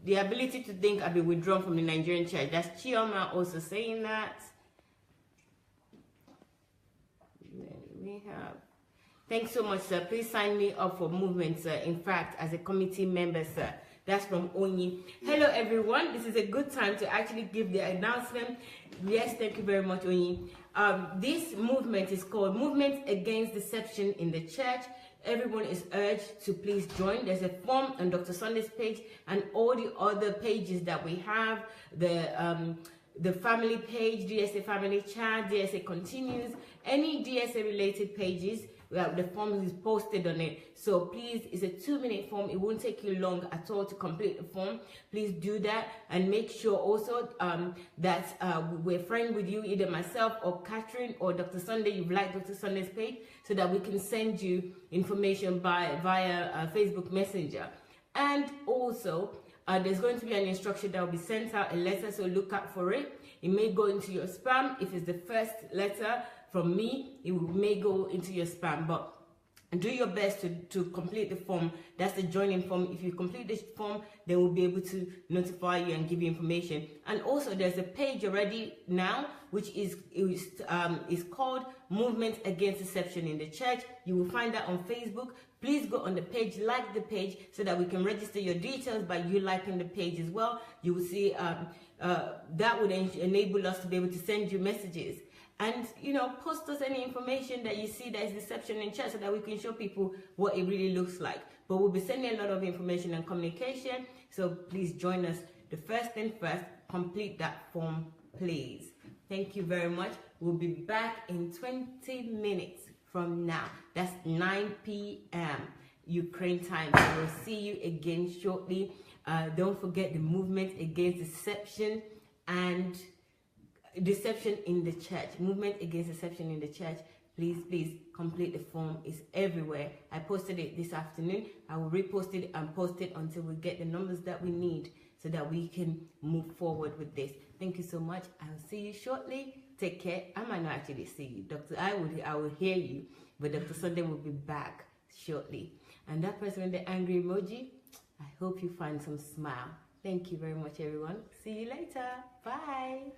The ability to think has been withdrawn from the Nigerian church. That's Chioma also saying that. We have. Thanks so much, sir. Please sign me up for movement, sir. In fact, as a committee member, sir. That's from Onyi. Hello, everyone. This is a good time to actually give the announcement. Yes, thank you very much, Onyi. This movement is called Movement Against Deception in the Church. Everyone is urged to please join. There's a form on Dr. Sunday's page and all the other pages that we have. The family page, DSA Family Chat, DSA Continues, any DSA related pages, the form is posted on it. So please, it's a 2-minute form. It won't take you long at all to complete the form. Please do that and make sure also that we're friends with you, either myself or Catherine or Dr. Sunday. You've liked Dr. Sunday's page so that we can send you information via Facebook Messenger. And also, there's going to be an instruction that will be sent out, a letter, so look out for it. It may go into your spam. If it's the first letter from me, it may go into your spam, but do your best to complete the form. That's the joining form. If you complete this form, then we'll be able to notify you and give you information. And also, there's a page already now, which is called Movement Against Deception in the Church. You will find that on Facebook. Please go on the page, like the page, so that we can register your details by you liking the page as well. You will see that would enable us to be able to send you messages. And, post us any information that you see that is deception in church so that we can show people what it really looks like. But we'll be sending a lot of information and communication. So please join us. The first thing first, complete that form, please. Thank you very much. We'll be back in 20 minutes from now. That's 9 p.m. Ukraine time. So we'll see you again shortly. Don't forget the movement against deception and deception in the church. Movement against deception in the church. Please complete the form. It's everywhere. I posted it this afternoon. I will repost it and post it until we get the numbers that we need so that we can move forward with this. Thank you so much. I'll see you shortly. Take care. I might not actually see you. I will hear you, but Dr. Sunday will be back shortly. And that person with the angry emoji, I hope you find some smile. Thank you very much, everyone. See you later. Bye.